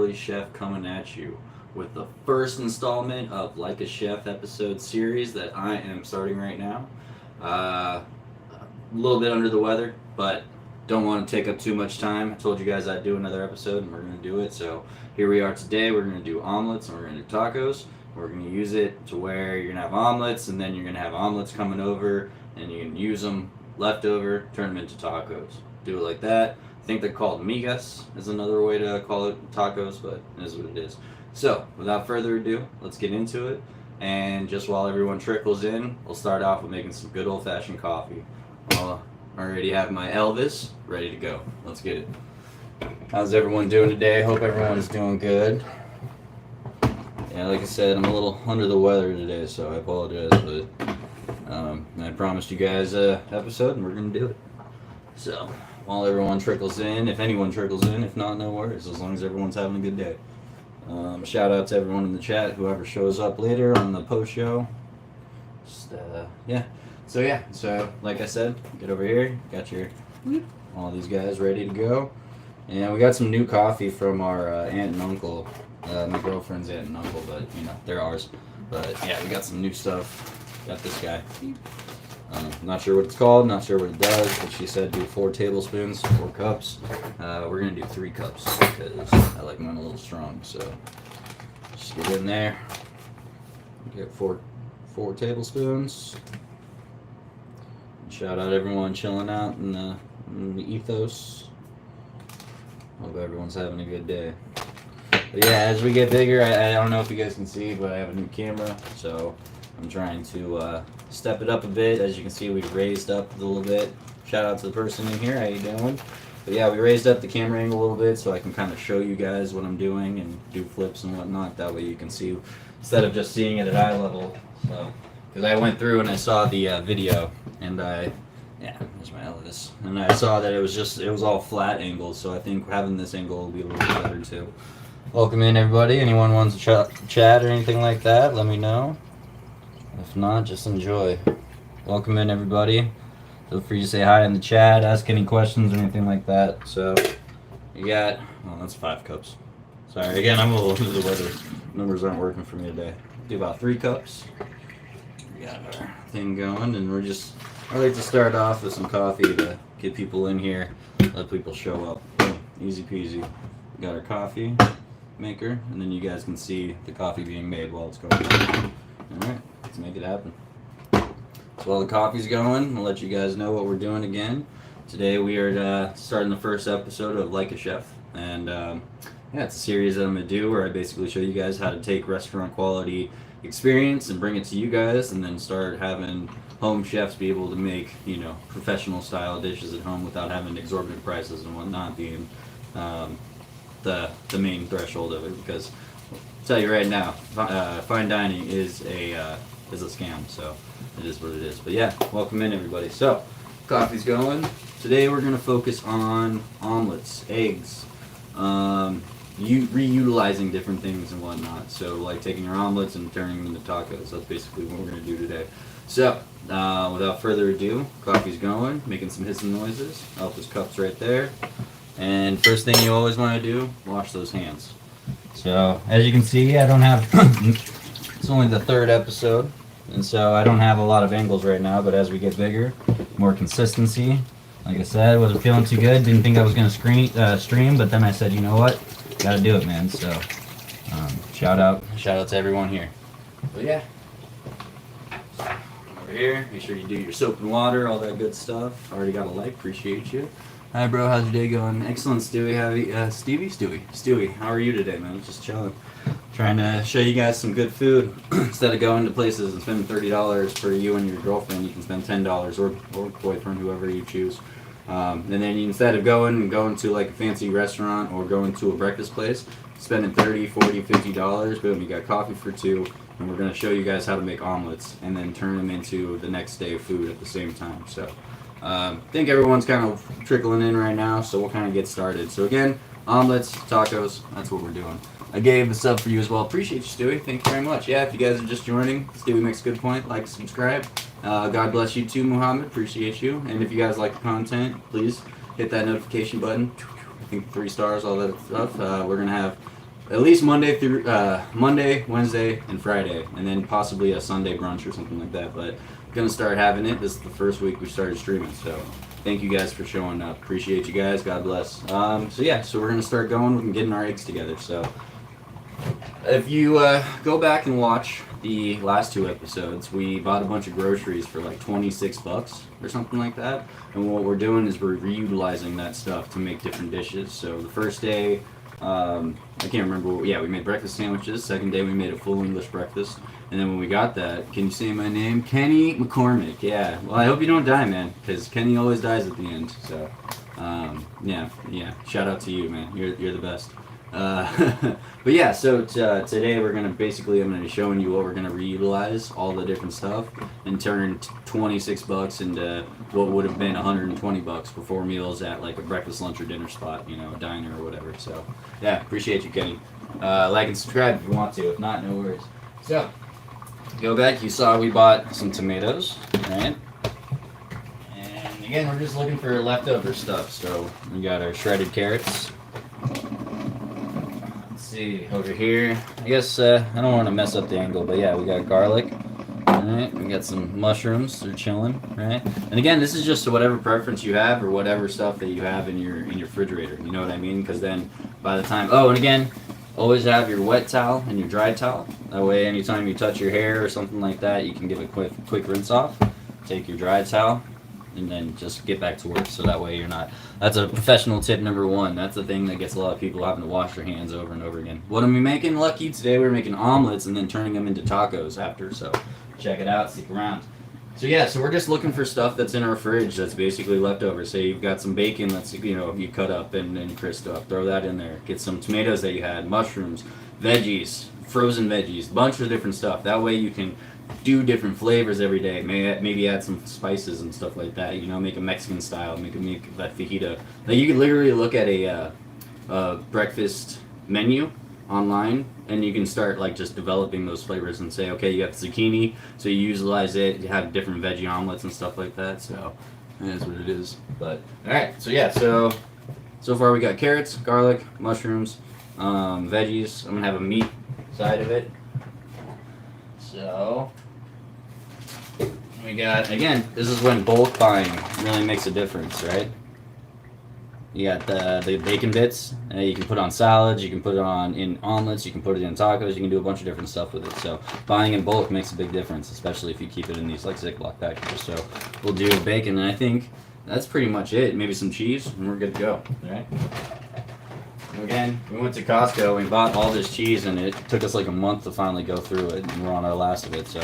Chef coming at you with the first installment of Like a Chef episode series that I am starting right now. A little bit under the weather, but don't want to take up too much time. I told you guys I'd do another episode, and we're going to do it. So here we are today. We're going to do omelets, and we're going to do tacos. We're going to use it to where you're going to have omelets, and then you're going to have omelets coming over, and you can use them leftover, turn them into tacos. Do it like that. I think they're called migas is another way to call it tacos, but it is what it is. So without further ado, let's get into it. And just while everyone trickles in, we'll start off with making some good old-fashioned coffee. I already have my Elvis ready to go. Let's get it. How's everyone doing today? Hope everyone's doing good. Yeah, like I said, I'm a little under the weather today, so I apologize, but I promised you guys an episode, and we're going to do it. So while everyone trickles in, if anyone trickles in, if not, no worries, as long as everyone's having a good day. Shout out to everyone in the chat, whoever shows up later on the post show. Just, So like I said, get over here, got your all these guys ready to go. And we got some new coffee from our aunt and uncle, my girlfriend's aunt and uncle, but they're ours. But yeah, we got some new stuff. Got this guy. Not sure what it's called, not sure what it does, but she said do 4 tablespoons, 4 cups. We're gonna do 3 cups because I like mine a little strong. So just get in there, get 4 tablespoons. Shout out everyone chilling out in the ethos. Hope everyone's having a good day. But yeah, as we get bigger, I don't know if you guys can see, but I have a new camera, so I'm trying to step it up a bit. As you can see, we've raised up a little bit. Shout out to the person in here, how you doing? But yeah, we raised up the camera angle a little bit so I can kind of show you guys what I'm doing and do flips and whatnot. That way you can see, instead of just seeing it at eye level. So, because I went through and I saw the video, and there's my Elvis. And I saw that it was all flat angles, so I think having this angle will be a little bit better too. Welcome in everybody. Anyone wants to chat or anything like that, let me know. If not, just enjoy. Welcome in everybody. Feel free to say hi in the chat, ask any questions or anything like that. So you got, that's 5 cups. Sorry, again, I'm a little under the weather. Numbers aren't working for me today. Do about 3 cups. We got our thing going, and I like to start off with some coffee to get people in here, let people show up. Easy peasy. We got our coffee maker, and then you guys can see the coffee being made while it's going on. Alright, let's make it happen. So while the coffee's going, I'll let you guys know what we're doing again. Today we are starting the first episode of Like a Chef. And it's a series that I'm going to do where I basically show you guys how to take restaurant quality experience and bring it to you guys, and then start having home chefs be able to make, professional style dishes at home without having exorbitant prices and whatnot being the main threshold of it. Because I'll tell you right now, fine dining is a scam, so it is what it is. But yeah, welcome in everybody. So, coffee's going. Today we're going to focus on omelets, eggs, reutilizing different things and whatnot. So like taking our omelets and turning them into tacos. That's basically what we're going to do today. So, without further ado, coffee's going, making some hissing noises. Alpha's cup's right there. And first thing you always want to do, wash those hands. So, as you can see, I don't have, it's only the 3rd episode, and so I don't have a lot of angles right now, but as we get bigger, more consistency. Like I said, wasn't feeling too good, didn't think I was going to stream, but then I said, you know what, gotta do it, man. So, shout out to everyone here. But yeah, over here, make sure you do your soap and water, all that good stuff. Already got a like, appreciate you. Hi bro, how's your day going? Excellent, Stewie. Stewie, how are you today, man? Just chilling. Trying to show you guys some good food. Instead of going to places and spending $30 for you and your girlfriend, you can spend $10 or boyfriend, whoever you choose. And then instead of going to like a fancy restaurant or going to a breakfast place, spending $30, $40, $50, boom, you got coffee for 2. And we're going to show you guys how to make omelets and then turn them into the next day of food at the same time. So I think everyone's kind of trickling in right now, so we'll kind of get started. So again, omelets, tacos, that's what we're doing. I gave a sub for you as well. Appreciate you, Stewie. Thank you very much. Yeah, if you guys are just joining, Stewie makes a good point. Like, subscribe. God bless you too, Muhammad. Appreciate you. And if you guys like the content, please hit that notification button. I think 3 stars, all that stuff. We're going to have at least Monday through Monday, Wednesday, and Friday, and then possibly a Sunday brunch or something like that. But gonna start having it. This is the first week we started streaming, so thank you guys for showing up. Appreciate you guys. God bless. So yeah, so we're gonna start going and getting our eggs together. So if you go back and watch the last 2 episodes, we bought a bunch of groceries for like $26 or something like that. And what we're doing is we're reutilizing that stuff to make different dishes. So the first day, I can't remember. Yeah, we made breakfast sandwiches. Second day, we made a full English breakfast. And then when we got that, can you say my name? Kenny McCormick. Yeah. Well, I hope you don't die, man, because Kenny always dies at the end. So, yeah. Shout out to you, man. You're the best. But yeah, so today I'm gonna be showing you what we're gonna reutilize, all the different stuff, and turn $26 into what would have been $120 for 4 meals at like a breakfast, lunch, or dinner spot, you know, a diner or whatever. So yeah, appreciate you, Kenny. Like and subscribe if you want to. If not, no worries. So go back. You saw we bought some tomatoes, right? And again, we're just looking for leftover stuff. So we got our shredded carrots. See over here. I guess I don't want to mess up the angle, but yeah, we got garlic. Alright, we got some mushrooms. They're chilling, right? And again, this is just whatever preference you have or whatever stuff that you have in your refrigerator. You know what I mean? Because then by the time, and again, always have your wet towel and your dry towel. That way, anytime you touch your hair or something like that, you can give a quick rinse off. Take your dry towel and then just get back to work. So that way you're not. That's a professional tip number 1. That's the thing that gets a lot of people having to wash their hands over and over again. What are we making, Lucky? Today we're making omelets and then turning them into tacos after. So check it out. Stick around. So yeah, so we're just looking for stuff that's in our fridge that's basically leftover. Say you've got some bacon that's, you know, you cut up and crisped up. Throw that in there. Get some tomatoes that you had, mushrooms, veggies, frozen veggies, bunch of different stuff. That way you can do different flavors every day. Maybe add some spices and stuff like that. You know, make a Mexican style, make that fajita. Like you could literally look at a breakfast menu online, and you can start like just developing those flavors and say, okay, you got zucchini, so you utilize it. You have different veggie omelets and stuff like that. So that is what it is. But all right, so yeah, so far we got carrots, garlic, mushrooms, veggies. I'm gonna have a meat side of it. So we got, again, this is when bulk buying really makes a difference, right? You got the bacon bits, you can put on salads, you can put it on in omelets, you can put it in tacos, you can do a bunch of different stuff with it. So buying in bulk makes a big difference, especially if you keep it in these like Ziploc packages. So we'll do bacon, and I think that's pretty much it. Maybe some cheese, and we're good to go. All right. Again, we went to Costco and bought all this cheese, and it took us like a month to finally go through it, and we're on our last of it. So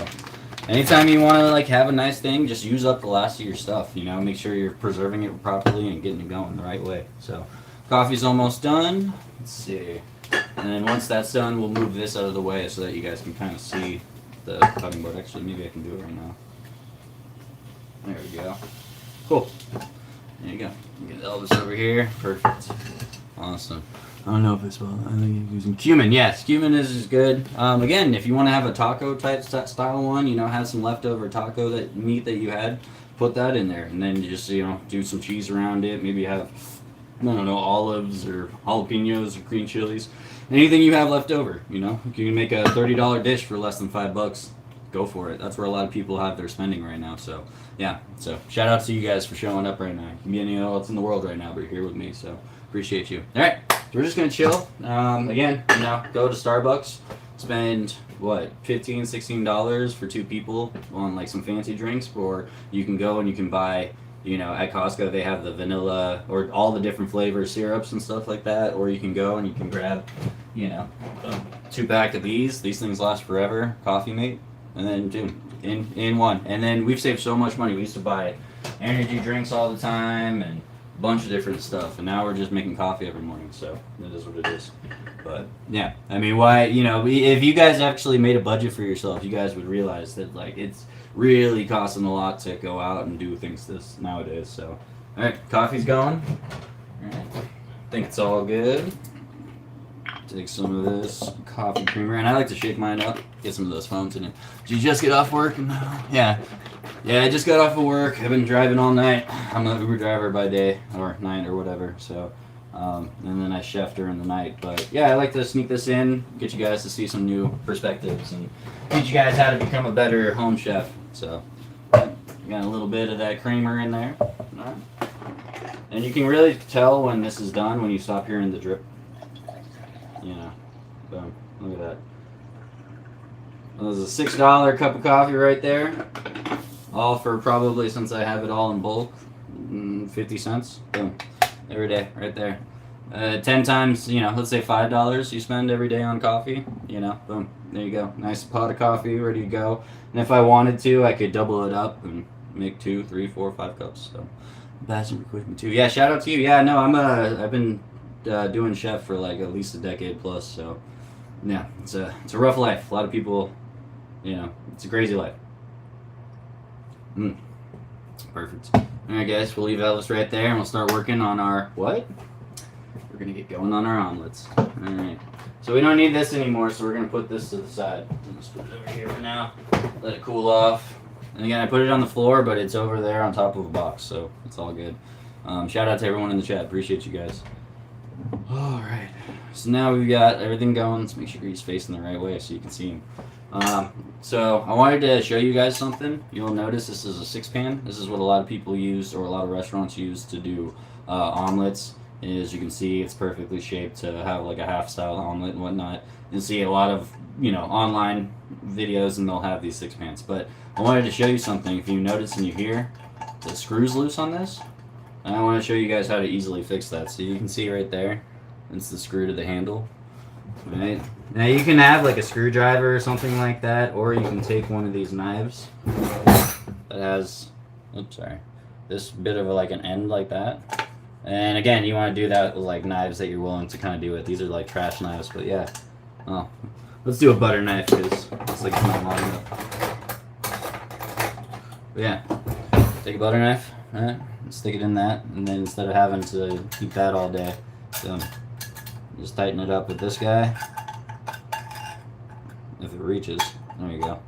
anytime you want to like have a nice thing, just use up the last of your stuff, you know, make sure you're preserving it properly and getting it going the right way. So coffee's almost done. Let's see. And then once that's done, we'll move this out of the way so that you guys can kind of see the cutting board. Actually, maybe I can do it right now. There we go. Cool. There you go. Get Elvis over here. Perfect. Awesome. I don't know if it's well. I think you're using cumin. Yes, cumin is good. Again, if you want to have a taco type style one, you know, have some leftover taco meat that you had, put that in there, and then you just, you know, do some cheese around it. Maybe have, I don't know, olives or jalapenos or green chilies, anything you have left over. You know, you can make a $30 dish for less than $5. Go for it. That's where a lot of people have their spending right now. So yeah. So shout out to you guys for showing up right now. You can be anywhere else in the world right now, but you're here with me. So appreciate you. All right. We're just gonna chill. Again, you know, go to Starbucks, spend what, $15, $16 for 2 people on like some fancy drinks, or you can go and you can buy, you know, at Costco they have the vanilla or all the different flavor syrups and stuff like that, or you can go and you can grab, you know, a 2-pack of these. These things last forever. Coffee Mate, and then boom, in one. And then we've saved so much money. We used to buy energy drinks all the time and bunch of different stuff, and now we're just making coffee every morning, so that is what it is. But yeah, I mean, why, you know, if you guys actually made a budget for yourself, you guys would realize that like it's really costing a lot to go out and do things this nowadays. So all right, coffee's going. All right, I think it's all good. Take some of this coffee creamer, and I like to shake mine up, get some of those foams in it. Did you just get off work? Yeah, I just got off of work. I've been driving all night. I'm an Uber driver by day or night or whatever. So and then I chef during the night. But yeah, I like to sneak this in, get you guys to see some new perspectives, and teach you guys how to become a better home chef. So, got a little bit of that creamer in there. Right. And you can really tell when this is done when you stop hearing the drip. You know, boom, look at that. There's a $6 cup of coffee right there. All for probably, since I have it all in bulk, 50 cents. Boom. Every day, right there. 10 times, you know, let's say $5 you spend every day on coffee. You know, boom. There you go. Nice pot of coffee ready to go. And if I wanted to, I could double it up and make 2, 3, 4, 5 cups. So, that's some equipment too. Yeah, shout out to you. Yeah, no, I've been doing chef for like at least a decade plus. So, yeah, it's a rough life. A lot of people, you know, it's a crazy life. Perfect. Alright guys, we'll leave Elvis right there and we'll start working on our, what? We're going to get going on our omelets. Alright. So we don't need this anymore, so we're going to put this to the side. Let's put it over here for now. Let it cool off. And again, I put it on the floor, but it's over there on top of a box, so it's all good. Shout out to everyone in the chat. Appreciate you guys. Alright. So now we've got everything going. Let's make sure he's facing the right way so you can see him. So I wanted to show you guys something. You'll notice this is a 6-pan. This is what a lot of people use, or a lot of restaurants use to do omelets. And as you can see, it's perfectly shaped to have like a half-style omelet and whatnot. You'll see a lot of, you know, online videos and they'll have these 6-pans. But I wanted to show you something. If you notice and you hear, the screw's loose on this. And I want to show you guys how to easily fix that. So you can see right there, it's the screw to the handle. Right. Now you can have like a screwdriver or something like that, or you can take one of these knives that has, oops, sorry, this bit of like an end like that. And again, you want to do that with like knives that you're willing to kind of do it. These are like trash knives, but yeah. Oh, let's do a butter knife because it's like it's not long enough. But yeah, take a butter knife, right? Stick it in that, and then instead of having to keep that all day, just tighten it up with this guy. If it reaches, there you go.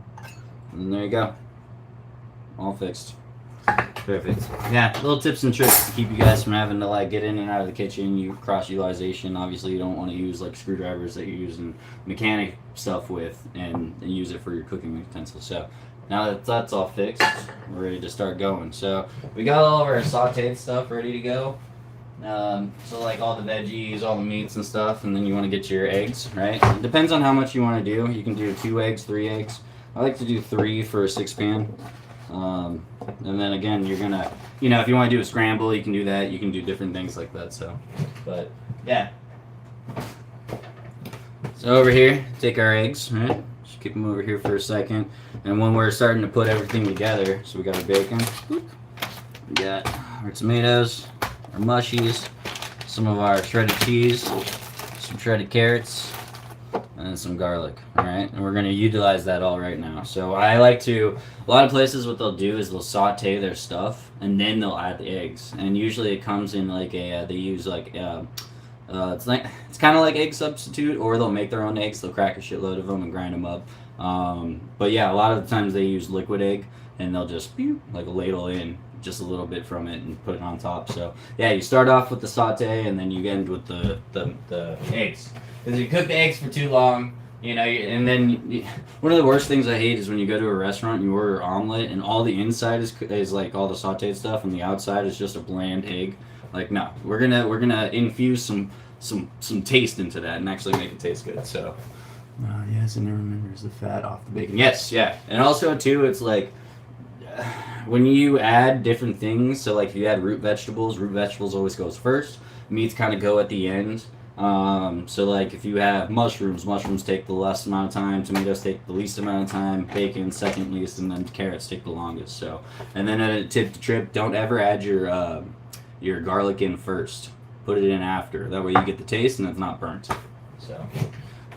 And there you go. All fixed. Perfect. Yeah, little tips and tricks to keep you guys from having to like get in and out of the kitchen. You cross utilization. Obviously, you don't want to use like screwdrivers that you're using mechanic stuff with, and use it for your cooking utensils. So now that that's all fixed, we're ready to start going. So we got all of our sautéed stuff ready to go. So like all the veggies, all the meats and stuff, and then you want to get your eggs, right? It depends on how much you want to do. You can do 2 eggs, 3 eggs. I like to do 3 for a 6-pan. And then again, you're gonna, you know, if you want to do a scramble, you can do that. You can do different things like that. So, but yeah. So over here, take our eggs, right? Just keep them over here for a second. And when we're starting to put everything together, so we got our bacon, we got our tomatoes, our mushies, some of our shredded cheese, some shredded carrots, and some garlic. All right, and we're going to utilize that all right now. So I like to, a lot of places what they'll do is they'll saute their stuff and then they'll add the eggs, and usually it comes in like a they use like it's kind of like egg substitute, or they'll make their own eggs. They'll crack a shitload of them and grind them up. But yeah, a lot of the times they use liquid egg, and they'll just like ladle in just a little bit from it and put it on top. So yeah, you start off with the saute and then you end with the eggs. Because if you cook the eggs for too long, you know, and then one of the worst things I hate is when you go to a restaurant and you order omelet and all the inside is like all the sauteed stuff and the outside is just a bland egg. Like, no, we're gonna infuse some taste into that and actually make it taste good. So yes, and it remembers the fat off the bacon. Yes, yeah, and also too, it's like when you add different things. So like if you add root vegetables always goes first. Meats kind of go at the end. So like if you have mushrooms take the less amount of time, tomatoes take the least amount of time, bacon second least, and then carrots take the longest. So, and then a tip to trip, don't ever add your garlic in first. Put it in after. That way you get the taste and it's not burnt. So,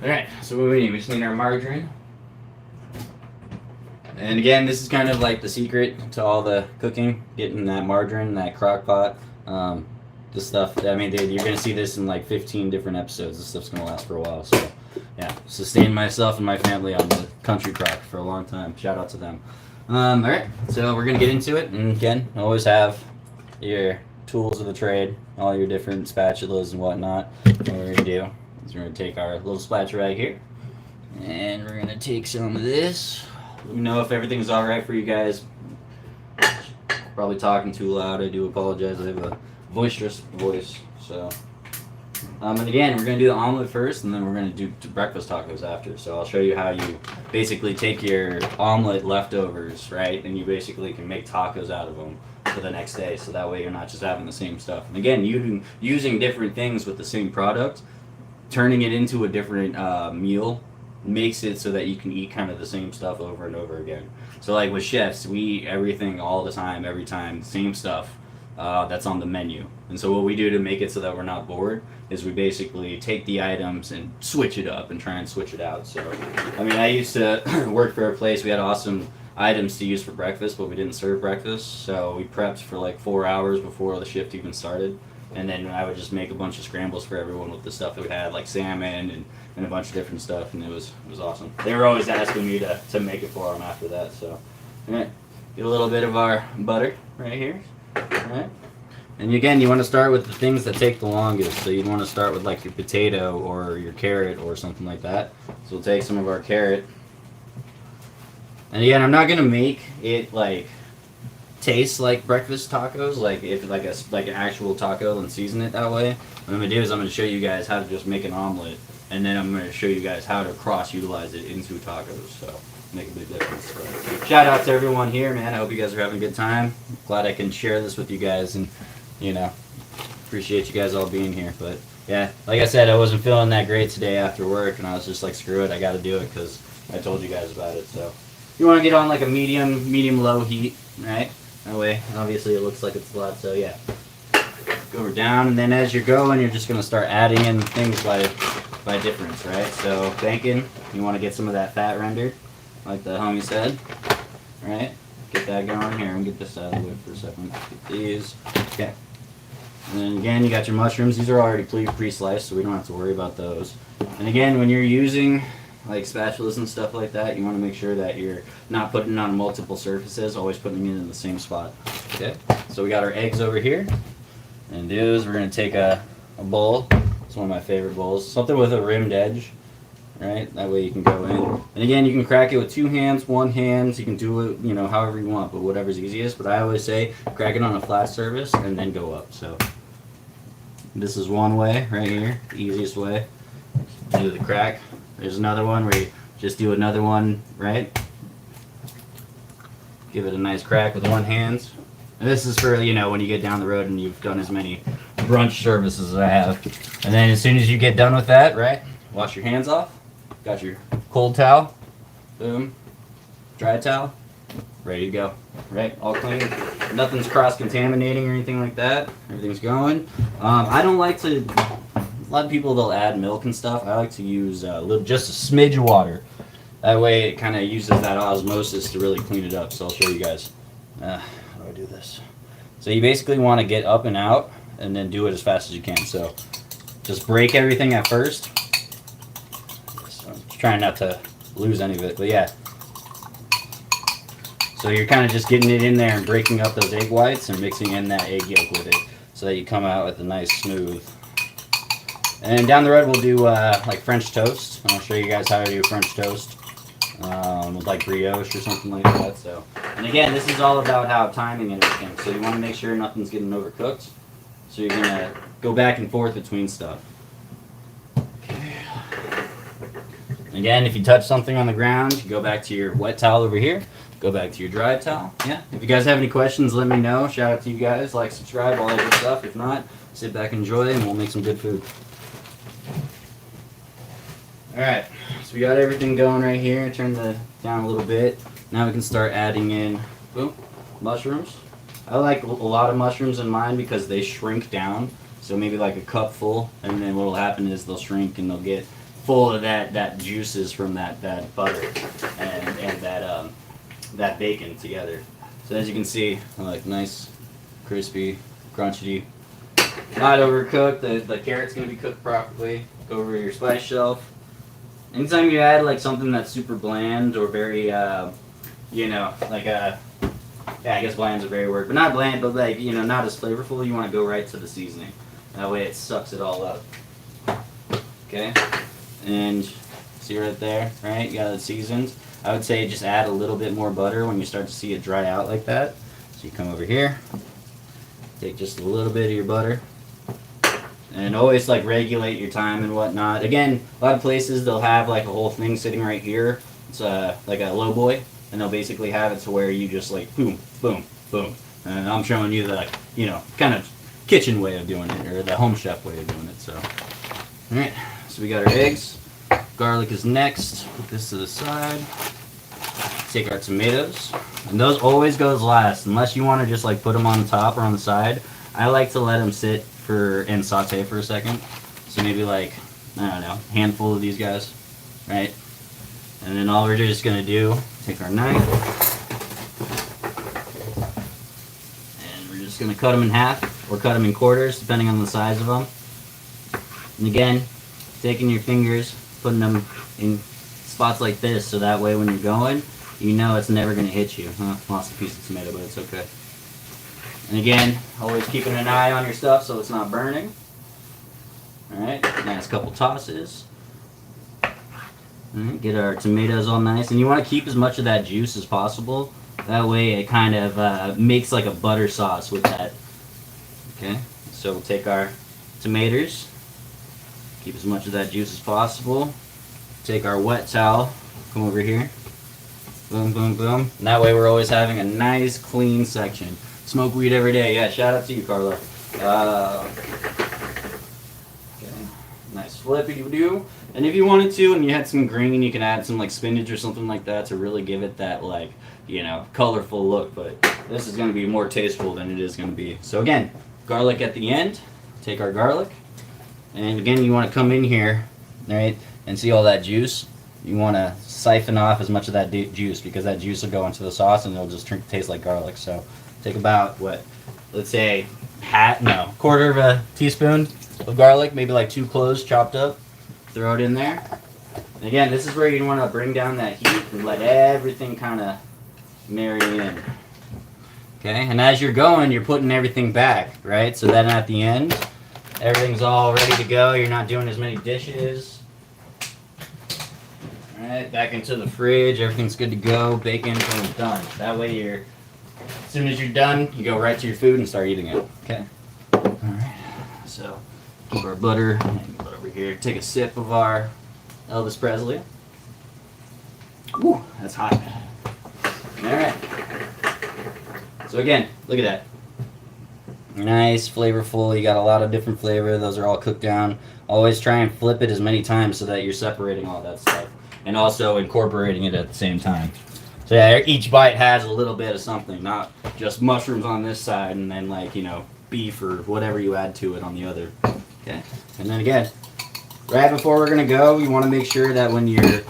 alright, so what we need? We just need our margarine. And again, this is kind of like the secret to all the cooking, getting that margarine, that crock pot. This stuff, I mean, you're going to see this in like 15 different episodes. This stuff's going to last for a while. So, yeah, sustained myself and my family on the country crock for a long time. Shout out to them. Alright, so we're going to get into it. And again, always have your tools of the trade, all your different spatulas and whatnot. What we're gonna do is we're gonna take our little spatula right here, and we're gonna take some of this. Let me know if everything's all right for you guys. Probably talking too loud. I do apologize. I have a boisterous voice. So, and again, we're gonna do the omelet first, and then we're gonna do breakfast tacos after. So I'll show you how you basically take your omelet leftovers, right, and you basically can make tacos out of them for the next day. So that way you're not just having the same stuff. And again, using different things with the same product, turning it into a different meal makes it so that you can eat kind of the same stuff over and over again. So like with chefs, we eat everything all the time, every time, same stuff that's on the menu. And so what we do to make it so that we're not bored is we basically take the items and switch it up and try and switch it out. So, I mean, I used to work for a place, we had awesome items to use for breakfast, but we didn't serve breakfast. So we prepped for like 4 hours before the shift even started. And then I would just make a bunch of scrambles for everyone with the stuff that we had, like salmon and a bunch of different stuff, and it was awesome. They were always asking me to make it for them after that. So, all right, get a little bit of our butter right here. All right, and again, you want to start with the things that take the longest. So you want to start with like your potato or your carrot or something like that. So we'll take some of our carrot, and again, I'm not gonna make it like taste like breakfast tacos, like if like an actual taco and season it that way. What I'm gonna do is I'm gonna show you guys how to just make an omelet, and then I'm gonna show you guys how to cross utilize it into tacos. So make a big difference. So, shout out to everyone here, man. I hope you guys are having a good time. Glad I can share this with you guys, and appreciate you guys all being here. But yeah, like I said, I wasn't feeling that great today after work, and I was just like, screw it, I got to do it because I told you guys about it. So you want to get on like a medium low heat, right? That way, obviously, it looks like it's a lot. So yeah, go down, and then as you're going, you're just gonna start adding in things by difference, right? So bacon, you want to get some of that fat rendered, like the homie said, right? Get that going here, and get this out of the way for a second. Get these, okay. And then again, you got your mushrooms. These are already pre-sliced, so we don't have to worry about those. And again, when you're using like spatulas and stuff like that, you want to make sure that you're not putting it on multiple surfaces, always putting it in the same spot. Okay, so we got our eggs over here, and those we're going to take a bowl. It's one of my favorite bowls, something with a rimmed edge, right? That way you can go in, and again, you can crack it with 2 hands, 1 hand. You can do it however you want, but whatever's easiest. But I always say crack it on a flat surface and then go up. So this is one way right here, the easiest way to do the crack. There's another one where you just do another one, right? Give it a nice crack with 1 hand. And this is for, when you get down the road and you've done as many brunch services as I have. And then as soon as you get done with that, right, wash your hands off. Got your cold towel. Boom. Dry towel. Ready to go. Right? All clean. Nothing's cross-contaminating or anything like that. Everything's going. I don't like to... A lot of people, they'll add milk and stuff. I like to use just a smidge of water. That way it kind of uses that osmosis to really clean it up. So I'll show you guys. How do I do this? So you basically want to get up and out and then do it as fast as you can. So just break everything at first. So I'm trying not to lose any of it, but yeah. So you're kind of just getting it in there and breaking up those egg whites and mixing in that egg yolk with it so that you come out with a nice smooth. And down the road we'll do like French toast. And I'll show you guys how to do French toast with like brioche or something like that. So, and again, this is all about how timing and everything. So you want to make sure nothing's getting overcooked. So you're gonna go back and forth between stuff. Okay. Again, if you touch something on the ground, you go back to your wet towel over here. Go back to your dry towel. Yeah. If you guys have any questions, let me know. Shout out to you guys. Like, subscribe, all that good stuff. If not, sit back, enjoy, and we'll make some good food. Alright, so we got everything going right here. Turn the down a little bit. Now we can start adding in mushrooms. I like a lot of mushrooms in mine because they shrink down. So maybe like a cup full, and then what will happen is they'll shrink and they'll get full of that juices from that butter and that bacon together. So as you can see, like nice, crispy, crunchy. Not overcooked. The carrot's gonna be cooked properly. Go over your spice shelf. Anytime you add like something that's super bland or very, like yeah, I guess bland's a very word, but not bland, but like, you know, not as flavorful. You want to go right to the seasoning. That way it sucks it all up. Okay, and see right there, right? You got it seasoned. I would say just add a little bit more butter when you start to see it dry out like that. So you come over here, take just a little bit of your butter, and always like regulate your time and whatnot. Again, a lot of places they'll have like a whole thing sitting right here. It's like a low boy, and they'll basically have it to where you just like boom, boom, boom. And I'm showing you the, like, you know, kind of kitchen way of doing it, or the home chef way of doing it. So, all right. So we got our eggs. Garlic is next. Put this to the side. Take our tomatoes, and those always goes last, unless you want to just like put them on the top or on the side. I like to let them sit and saute for a second. So maybe like, I don't know, handful of these guys, right? And then all we're just gonna do, take our knife, and we're just gonna cut them in half or cut them in quarters, depending on the size of them. And again, taking your fingers, putting them in spots like this, so that way when you're going, you know it's never gonna hit you. Lost a piece of tomato, but it's okay. And again, always keeping an eye on your stuff so it's not burning. Alright, nice couple tosses. Alright, get our tomatoes all nice. And you want to keep as much of that juice as possible. That way it kind of makes like a butter sauce with that. Okay, so we'll take our tomatoes. Keep as much of that juice as possible. Take our wet towel. Come over here. Boom, boom, boom. And that way we're always having a nice clean section. Smoke weed every day. Yeah, shout out to you, Carla. Okay. Nice flippy-doo. And if you wanted to, and you had some green, you can add some like spinach or something like that to really give it that, like, you know, colorful look. But this is going to be more tasteful than it is going to be. So again, garlic at the end. Take our garlic. And again, you want to come in here, right, and see all that juice. You want to siphon off as much of that juice, because that juice will go into the sauce and it'll just taste like garlic. So take about, what, let's say quarter of a teaspoon of garlic, maybe like 2 cloves chopped up. Throw it in there. And again, this is where you want to bring down that heat and let everything kind of marry in. Okay, and as you're going, you're putting everything back, right? So then at the end, everything's all ready to go. You're not doing as many dishes. All right, back into the fridge. Everything's good to go. Bacon, boom, done. That way as soon as you're done, you go right to your food and start eating it. Okay. All right. So keep our butter. Put it over here. Take a sip of our Elvis Presley. Woo, that's hot. All right. So again, look at that. Nice, flavorful. You got a lot of different flavor. Those are all cooked down. Always try and flip it as many times so that you're separating all that stuff and also incorporating it at the same time. So yeah, each bite has a little bit of something, not just mushrooms on this side and then, like, you know, beef or whatever you add to it on the other. Okay. And then again, right before we're gonna go, you want to make sure that when you're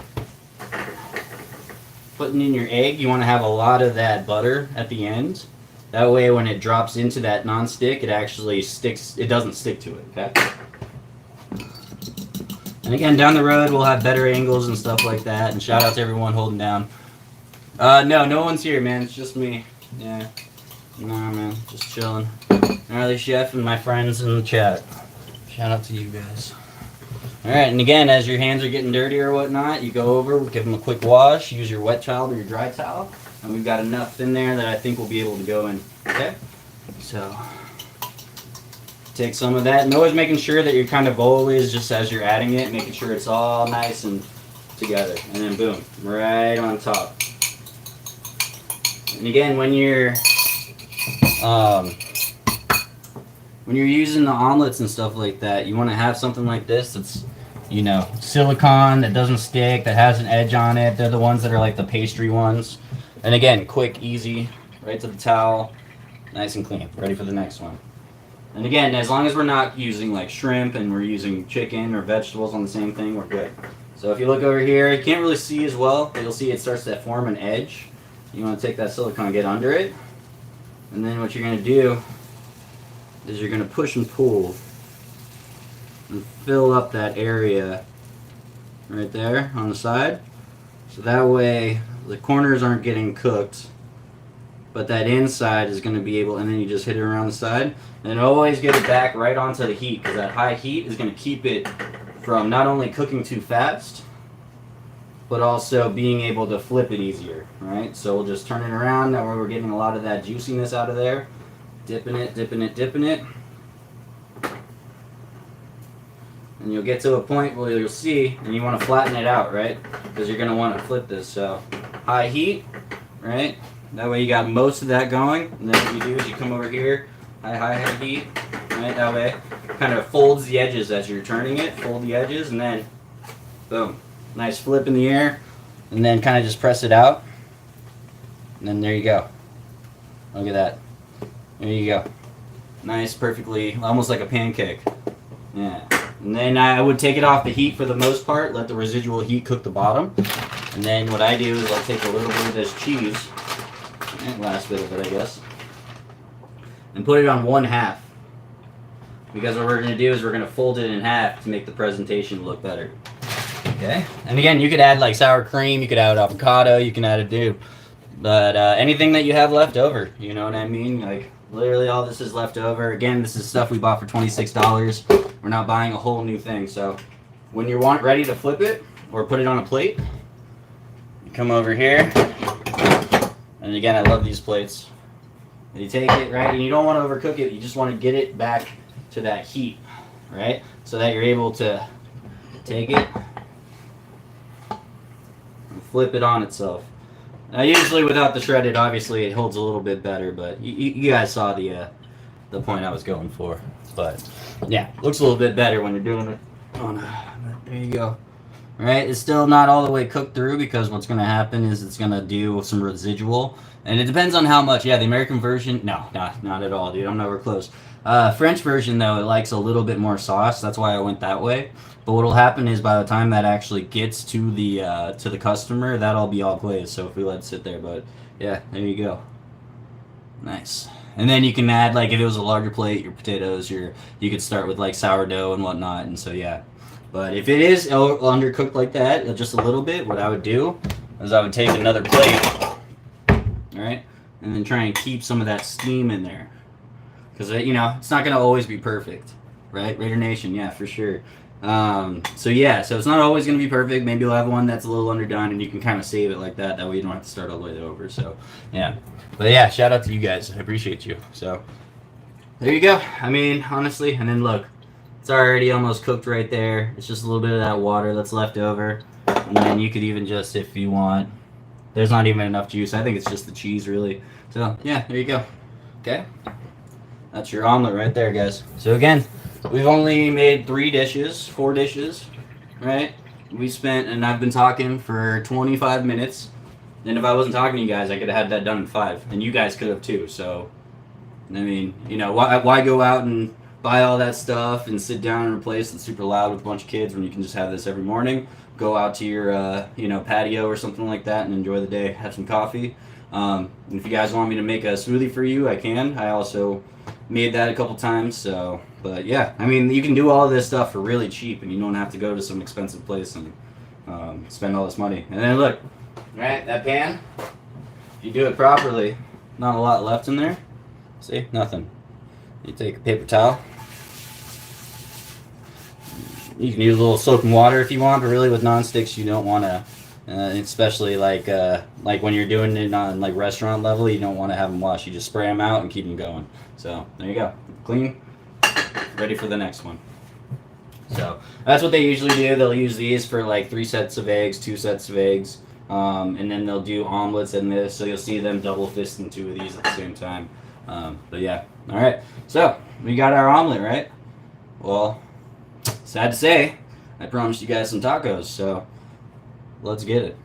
putting in your egg, you want to have a lot of that butter at the end. That way when it drops into that non-stick, it actually sticks, it doesn't stick to it, okay? And again, down the road, we'll have better angles and stuff like that, and shout out to everyone holding down. No one's here, man, it's just me. Yeah, no, man, just chilling. Gnarly Chef and my friends in the chat. Shout out to you guys. Alright, and again, as your hands are getting dirty or whatnot, you go over, give them a quick wash, use your wet towel or your dry towel. And we've got enough in there that I think we'll be able to go in. Okay? So, take some of that. And always making sure that you're kind of always, just as you're adding it, making sure it's all nice and together. And then boom, right on top. And again, when you're using the omelets and stuff like that, you want to have something like this that's, you know, silicone, that doesn't stick, that has an edge on it. They're the ones that are like the pastry ones. And again, quick, easy, right to the towel, nice and clean, ready for the next one. And again, as long as we're not using like shrimp and we're using chicken or vegetables on the same thing, we're good. So if you look over here, you can't really see as well, but you'll see it starts to form an edge. You want to take that silicone, get under it, and then what you're going to do is you're going to push and pull and fill up that area right there on the side. So that way the corners aren't getting cooked but that inside is going to be able, and then you just hit it around the side, and always get it back right onto the heat, because that high heat is going to keep it from not only cooking too fast, but also being able to flip it easier, right? So we'll just turn it around, that way we're getting a lot of that juiciness out of there, dipping it, dipping it, dipping it, and you'll get to a point where you'll see, and you want to flatten it out, right? Because you're going to want to flip this, so high heat, right? That way you got most of that going, and then what you do is you come over here, high heat, right? That way kind of folds the edges as you're turning it, fold the edges, and then boom, nice flip in the air, and then kind of just press it out, and then there you go. Look at that. There you go. Nice, perfectly, almost like a pancake. Yeah. And then I would take it off the heat for the most part, let the residual heat cook the bottom, and then what I do is I'll take a little bit of this cheese, and last bit of it I guess, and put it on 1/2. Because what we're going to do is we're going to fold it in half to make the presentation look better. Okay? And again, you could add like sour cream, you could add avocado, you can add a dude. But anything that you have left over, you know what I mean? Like, literally all this is left over. Again, this is stuff we bought for $26. We're not buying a whole new thing. So when you're ready to flip it or put it on a plate, you come over here. And again, I love these plates. You take it, right? And you don't want to overcook it. You just want to get it back to that heat, right? So that you're able to take it and flip it on itself. Now, usually without the shredded, obviously it holds a little bit better, but you guys saw the point I was going for. But yeah, looks a little bit better when you're doing it on. There you go. All right, it's still not all the way cooked through because what's going to happen is it's going to do some residual, and it depends on how much. Yeah, the American version, no, not at all, dude. I'm nowhere close. French version though, it likes a little bit more sauce. That's why I went that way. But what'll happen is by the time that actually gets to the customer, that'll be all glazed. So if we let it sit there, but yeah, there you go. Nice. And then you can add, like, if it was a larger plate, your potatoes, you could start with like sourdough and whatnot. And so yeah. But if it is undercooked like that, just a little bit, what I would do is I would take another plate, all right, and then try and keep some of that steam in there. Because, you know, it's not going to always be perfect, right? Raider Nation, yeah, for sure. So yeah, so it's not always going to be perfect. Maybe you'll have one that's a little underdone and you can kind of save it like that. That way you don't have to start all the way over. So, yeah. But yeah, shout out to you guys. I appreciate you. So, there you go. I mean, honestly, and then look. It's already almost cooked right there. It's just a little bit of that water that's left over. And then you could even just, if you want, there's not even enough juice. I think it's just the cheese, really. So, yeah, there you go. Okay? That's your omelet right there, guys. So, again, we've only made 4 dishes, right? We spent, and I've been talking for 25 minutes. And if I wasn't talking to you guys, I could have had that done in 5. And you guys could have, too. So, I mean, you know, why go out and buy all that stuff and sit down in a place that's super loud with a bunch of kids when you can just have this every morning? Go out to your, you know, patio or something like that and enjoy the day. Have some coffee. And if you guys want me to make a smoothie for you, I can. I also made that a couple times. So, but yeah, I mean, you can do all of this stuff for really cheap, and you don't have to go to some expensive place and spend all this money. And then look, right, that pan. If you do it properly, not a lot left in there. See, nothing. You take a paper towel. You can use a little soap and water if you want, but really with non-sticks you don't want to, especially like when you're doing it on like restaurant level, you don't want to have them wash. You just spray them out and keep them going. So there you go, clean, ready for the next one. So that's what they usually do. They'll use these for like 3 sets of eggs, 2 sets of eggs, and then they'll do omelets in this. So you'll see them double fisting 2 of these at the same time. But yeah, all right. So we got our omelet, right? Well, sad to say, I promised you guys some tacos, so let's get it.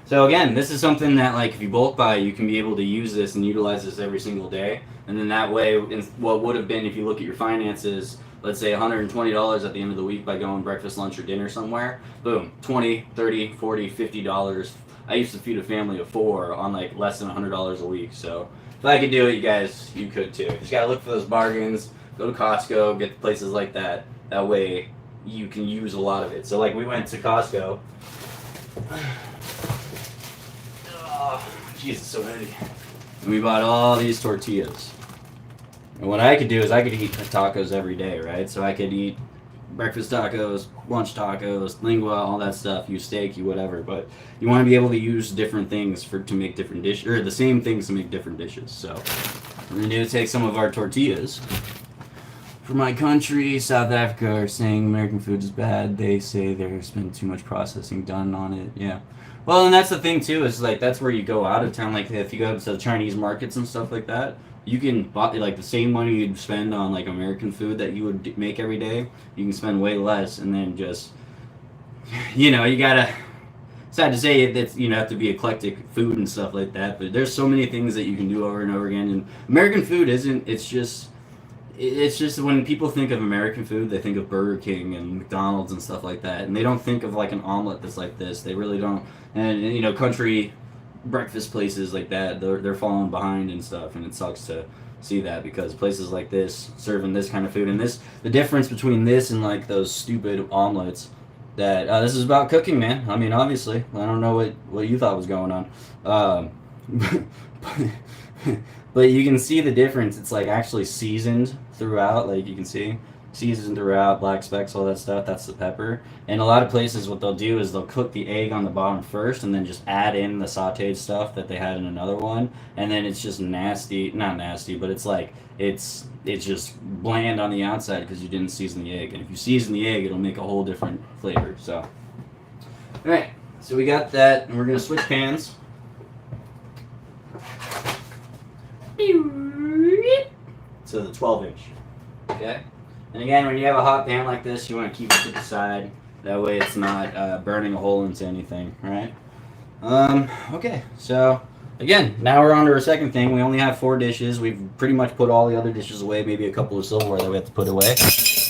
So again, this is something that, like, if you bulk buy, you can be able to use this and utilize this every single day. And then that way, what would have been, if you look at your finances, let's say $120 at the end of the week by going breakfast, lunch, or dinner somewhere, boom, $20, $30, $40, $50. I used to feed a family of 4 on like less than $100 a week. So if I could do it, you guys, you could too. You just gotta look for those bargains, go to Costco, get places like that. That way you can use a lot of it. So like we went to Costco. Oh, Jesus, so heavy. And we bought all these tortillas. And what I could do is I could eat tacos every day, right? So I could eat breakfast tacos, lunch tacos, lingua, all that stuff. You steak, you whatever. But you want to be able to use different things to make different dishes, or the same things to make different dishes. So we're gonna do take some of our tortillas. For my country, South Africa, are saying American food is bad. They say there's been too much processing done on it. Yeah. Well, and that's the thing too. Is like that's where you go out of town. Like if you go to the Chinese markets and stuff like that, you can buy like the same money you'd spend on like American food that you would make every day. You can spend way less, and then just you gotta. Sad to say that you have to be eclectic food and stuff like that. But there's so many things that you can do over and over again. And American food isn't. It's just when people think of American food, they think of Burger King and McDonald's and stuff like that, and they don't think of like an omelet that's like this. They really don't. And country breakfast places like that, they're falling behind and stuff, and it sucks to see that because places like this serving this kind of food, and the difference between this and like those stupid omelets. That this is about cooking, man. I mean, obviously, I don't know what you thought was going on. But you can see the difference. It's like actually seasoned throughout. Like you can see seasoned throughout, black specks, all that stuff. That's the pepper. And a lot of places, what they'll do is they'll cook the egg on the bottom first, and then just add in the sautéed stuff that they had in another one, and then it's just nasty. Not nasty, but it's like it's just bland on the outside because you didn't season the egg. And if you season the egg, it'll make a whole different flavor. So, all right. So we got that, and we're gonna switch pans. To the 12-inch. Okay? And again, when you have a hot pan like this, you want to keep it to the side. That way it's not burning a hole into anything, right? Okay, so again, now we're on to our second thing. We only have 4 dishes. We've pretty much put all the other dishes away, maybe a couple of silverware that we have to put away.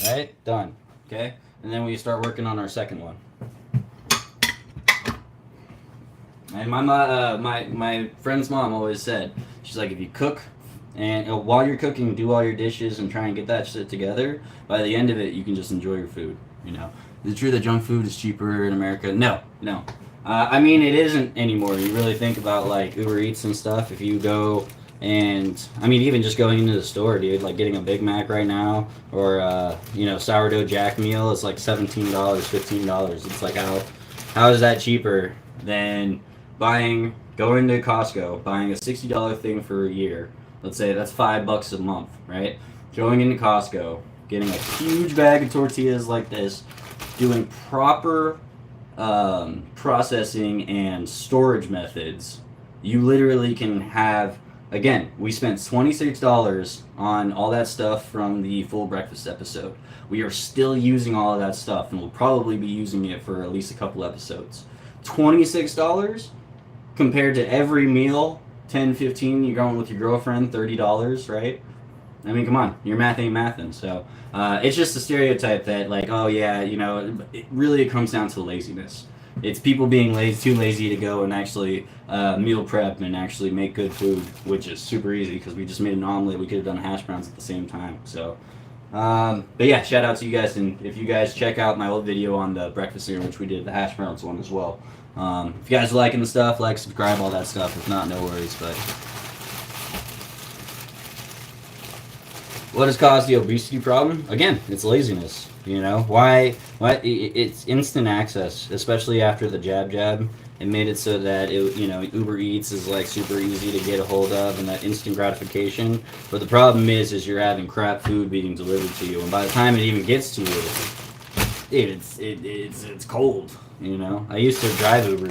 All right, done. Okay? And then we start working on our second one. And my friend's mom always said, she's like, if you cook, and while you're cooking, do all your dishes and try and get that shit together. By the end of it, you can just enjoy your food. Is it true that junk food is cheaper in America? No. I mean, it isn't anymore. You really think about like Uber Eats and stuff. If you go and I mean, even just going into the store, dude, like getting a Big Mac right now, or sourdough jack meal is like $17, $15. It's like how is that cheaper than going to Costco, buying a $60 thing for a year? Let's say that's $5 a month, right? Going into Costco, getting a huge bag of tortillas like this, doing proper processing and storage methods. You literally can have, again, we spent $26 on all that stuff from the full breakfast episode. We are still using all of that stuff, and we'll probably be using it for at least a couple episodes. $26 compared to every meal, 10, 15, you're going with your girlfriend, $30, right? I mean, come on, your math ain't mathin'. So it's just a stereotype that, like, oh yeah, it comes down to laziness. It's people being too lazy to go and actually meal prep and actually make good food, which is super easy because we just made an omelet. We could have done hash browns at the same time. So, but yeah, shout out to you guys, and if you guys check out my old video on the breakfast sandwich, we did the hash browns one as well. If you guys are liking the stuff, like, subscribe, all that stuff. If not, no worries. But what has caused the obesity problem? Again, it's laziness. Why? It's instant access, especially after the jab. It made it so that Uber Eats is like super easy to get a hold of, and that instant gratification. But the problem is you're having crap food being delivered to you, and by the time it even gets to you, it's cold. I used to drive Uber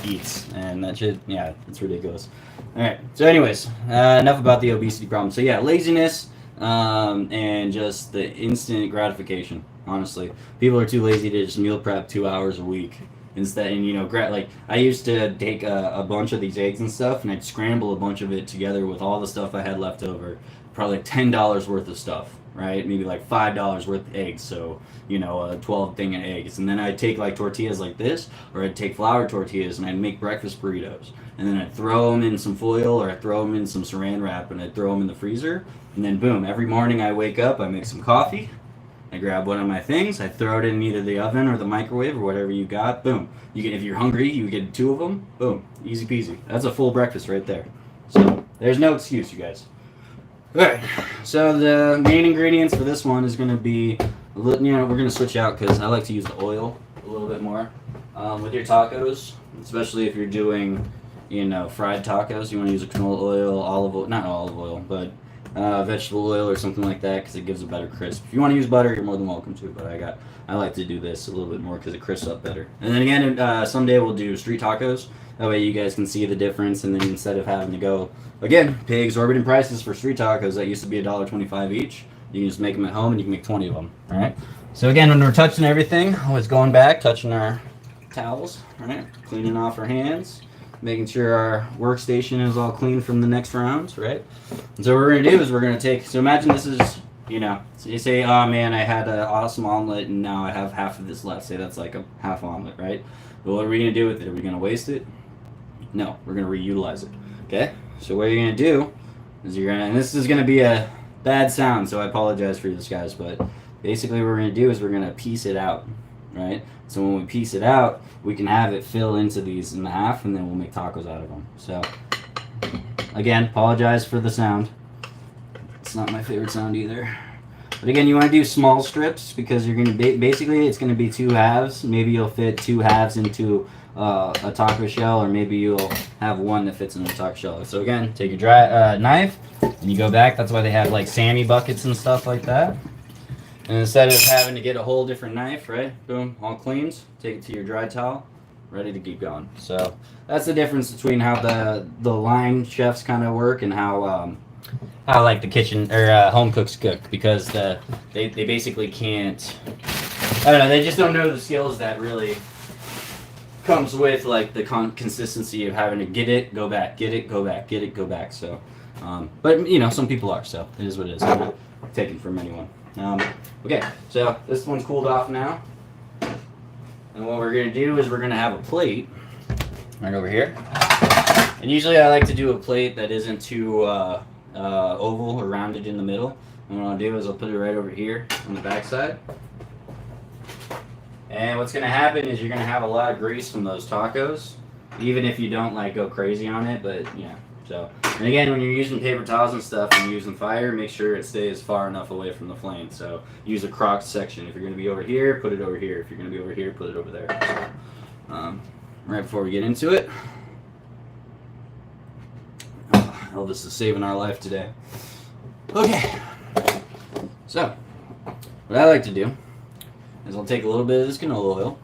Eats, and that shit, yeah, it's ridiculous. All right. So, anyways, enough about the obesity problem. So yeah, laziness. And just the instant gratification. Honestly, people are too lazy to just meal prep 2 hours a week instead. And like I used to take a bunch of these eggs and stuff, and I'd scramble a bunch of it together with all the stuff I had left over. Probably like $10 worth of stuff, right? Maybe like $5 worth of eggs. So a 12 thing of eggs, and then I'd take like tortillas like this, or I'd take flour tortillas and I'd make breakfast burritos, and then I'd throw them in some foil, or I'd throw them in some saran wrap, and I'd throw them in the freezer. And then boom, every morning I wake up, I make some coffee, I grab one of my things, I throw it in either the oven or the microwave or whatever you got. Boom. If you're hungry, you get 2 of them. Boom. Easy peasy. That's a full breakfast right there. So There's no excuse, you guys. Alright, so the main ingredients for this one is going to be, we're going to switch out because I like to use the oil a little bit more with your tacos, especially if you're doing, fried tacos. You want to use a canola oil, olive oil, not olive oil, but vegetable oil or something like that because it gives a better crisp. If you want to use butter, you're more than welcome to, but I like to do this a little bit more because it crisps up better. And then again, someday we'll do street tacos. That way you guys can see the difference, and then instead of having to go, again, pay exorbitant prices for street tacos that used to be $1.25 each, you can just make them at home and you can make 20 of them, all right? So again, when we're touching everything, always going back, touching our towels, all right? Cleaning off our hands, making sure our workstation is all clean from the next rounds, right? And so what we're gonna do is we're gonna take, so imagine this is, so you say, oh man, I had an awesome omelet and now I have half of this left. Say that's like a half omelet, right? Well, what are we gonna do with it? Are we gonna waste it? No, we're gonna reutilize it, okay? So what you're gonna do is and this is gonna be a bad sound, so I apologize for this, guys, but basically what we're gonna do is we're gonna piece it out, right? So when we piece it out, we can have it fill into these in the half, and then we'll make tacos out of them. So again, apologize for the sound. It's not my favorite sound either. But again, you want to do small strips because you're going to basically it's going to be 2 halves. Maybe you'll fit 2 halves into a taco shell, or maybe you'll have one that fits in a taco shell. So again, take your dry knife and you go back. That's why they have like Sammy buckets and stuff like that. And instead of having to get a whole different knife, right? Boom, all cleaned. Take it to your dry towel, ready to keep going. So that's the difference between how the line chefs kind of work and how like the kitchen or home cooks cook, because they basically can't. I don't know. They just don't know the skills that really comes with like the consistency of having to get it, go back, get it, go back, get it, go back. So, but some people are. So it is what it is. I'm not taking from anyone. Okay, so this one's cooled off now, and what we're gonna do is we're gonna have a plate right over here. And usually I like to do a plate that isn't too oval or rounded in the middle. And what I'll do is I'll put it right over here on the back side. And what's gonna happen is you're gonna have a lot of grease from those tacos, even if you don't like go crazy on it. But so, and again, when you're using paper towels and stuff and you're using fire, make sure it stays far enough away from the flame. So use a crocked section. If you're gonna be over here, put it over here. If you're gonna be over here, put it over there. So, right before we get into it. Elvis is saving our life today. Okay, so what I like to do is I'll take a little bit of this canola oil,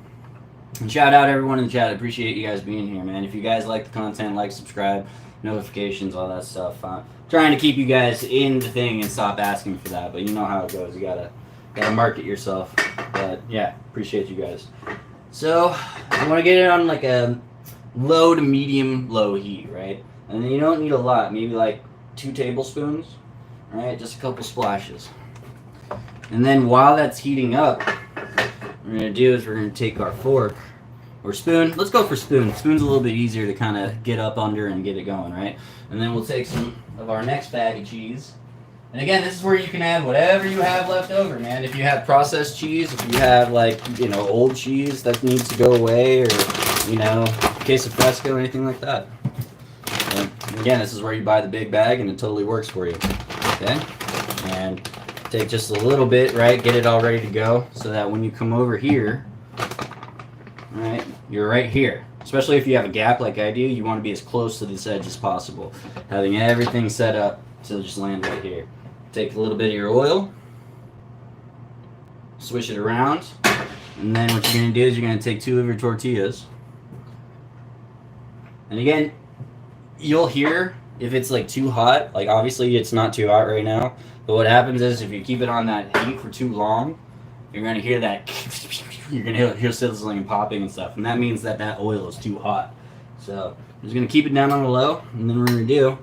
and shout out everyone in the chat. I appreciate you guys being here, man. If you guys like the content, like, subscribe, notifications, all that stuff. Trying to keep you guys in the thing and stop asking for that, but you know how it goes. You gotta market yourself. But yeah, appreciate you guys. So I want to get it on like a low to medium low heat, right? And then you don't need a lot, maybe like 2 tablespoons, right? Just a couple splashes. And then while that's heating up, what we're gonna do is we're gonna take our fork or spoon. Let's go for spoon. Spoon's a little bit easier to kind of get up under and get it going, right? And then we'll take some of our next bag of cheese. And again, this is where you can add whatever you have left over, man. If you have processed cheese, if you have like, old cheese that needs to go away, or, queso fresco or anything like that. And again, this is where you buy the big bag and it totally works for you. Okay? And take just a little bit, right? Get it all ready to go so that when you come over here, right, you're right here. Especially if you have a gap like I do, you want to be as close to this edge as possible. Having everything set up to just land right here. Take a little bit of your oil, swish it around, and then what you're going to do is you're going to take 2 of your tortillas. And again, you'll hear if it's like too hot. Like obviously it's not too hot right now, but what happens is if you keep it on that heat for too long, you're going to hear that, you're going to hear sizzling and popping and stuff, and that means that oil is too hot. So I'm just going to keep it down on the low, and then what we're going to do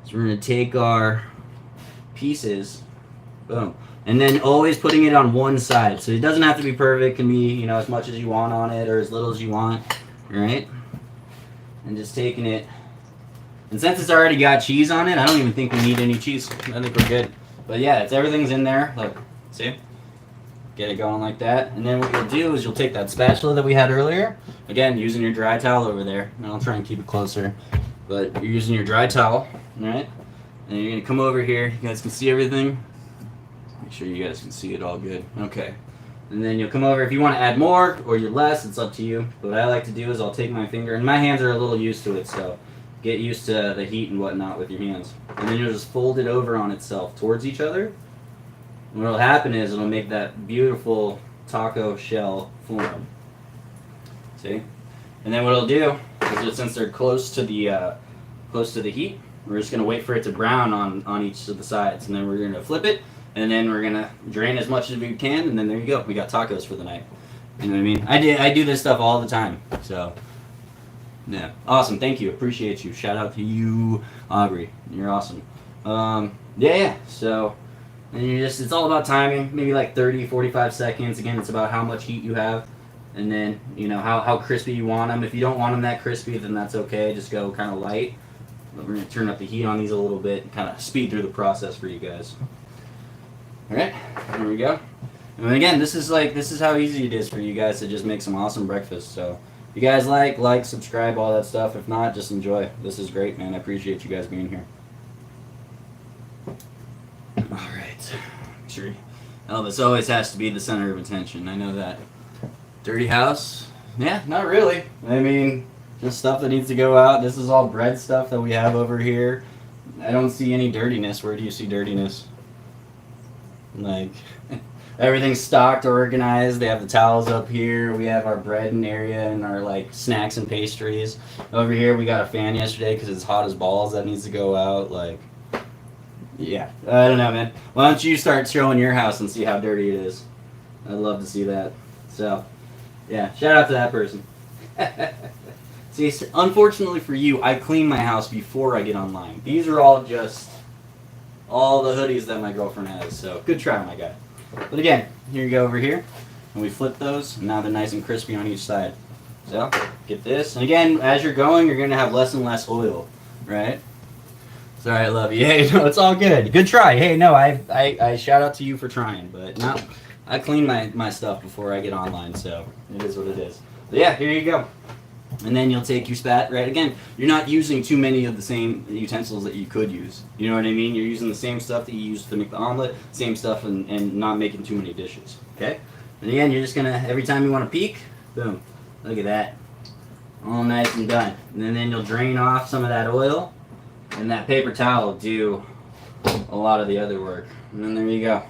is we're going to take our pieces, boom, and then always putting it on one side. So it doesn't have to be perfect. It can be, as much as you want on it or as little as you want, right? And just taking it, and since it's already got cheese on it, I don't even think we need any cheese. I think we're good. But yeah, everything's in there. Look, see? Get it going like that. And then what you'll do is you'll take that spatula that we had earlier, again, using your dry towel over there, and I'll try and keep it closer. But you're using your dry towel, all right? And you're gonna come over here. You guys can see everything. Make sure you guys can see it all good. Okay. And then you'll come over. If you want to add more or you're less, it's up to you. But what I like to do is I'll take my finger, and my hands are a little used to it, so get used to the heat and whatnot with your hands. And then you'll just fold it over on itself towards each other. And what'll happen is it'll make that beautiful taco shell form. See? And then what it'll do is just, since they're close to the heat, we're just gonna wait for it to brown on each of the sides, and then we're gonna flip it. And then we're gonna drain as much as we can, and then there you go. We got tacos for the night. You know what I mean? I do this stuff all the time. So, yeah, awesome. Thank you. Appreciate you. Shout out to you, Aubrey. You're awesome. Yeah. So, and it's all about timing. Maybe like 30, 45 seconds. Again, it's about how much heat you have, and then how crispy you want them. If you don't want them that crispy, then that's okay. Just go kind of light. But we're gonna turn up the heat on these a little bit, and kind of speed through the process for you guys. Alright, there we go. And again, this is how easy it is for you guys to just make some awesome breakfast. So if you guys like, subscribe, all that stuff. If not, just enjoy. This is great, man. I appreciate you guys being here. Alright. Sure. Elvis always has to be the center of attention. I know that. Dirty house? Yeah, not really. I mean, just stuff that needs to go out. This is all bread stuff that we have over here. I don't see any dirtiness. Where do you see dirtiness? Like, everything's stocked, organized. They have the towels up here. We have our bread and area and our like snacks and pastries. Over here we got a fan yesterday because it's hot as balls that needs to go out. Like, yeah, I don't know, man. Why don't you start showing your house and see how dirty it is? I'd love to see that. So, yeah, shout out to that person. See, unfortunately for you, I clean my house before I get online. These are all just all the hoodies that my girlfriend has, so good try, my guy. But again, here you go over here, and we flip those, and now they're nice and crispy on each side. So, get this, and again, as you're going, you're going to have less and less oil, right? Sorry, I love you. Hey, no, it's all good. Good try. Hey, no, I shout out to you for trying, but no, I clean my stuff before I get online, so it is what it is. But yeah, here you go. And then you'll take your spat, right? Again, you're not using too many of the same utensils that you could use. You know what I mean? You're using the same stuff that you use to make the omelet, same stuff, and not making too many dishes, okay? And again, you're just gonna, every time you want to peek, boom, look at that. All nice and done. And then you'll drain off some of that oil, and that paper towel will do a lot of the other work. And then there you go.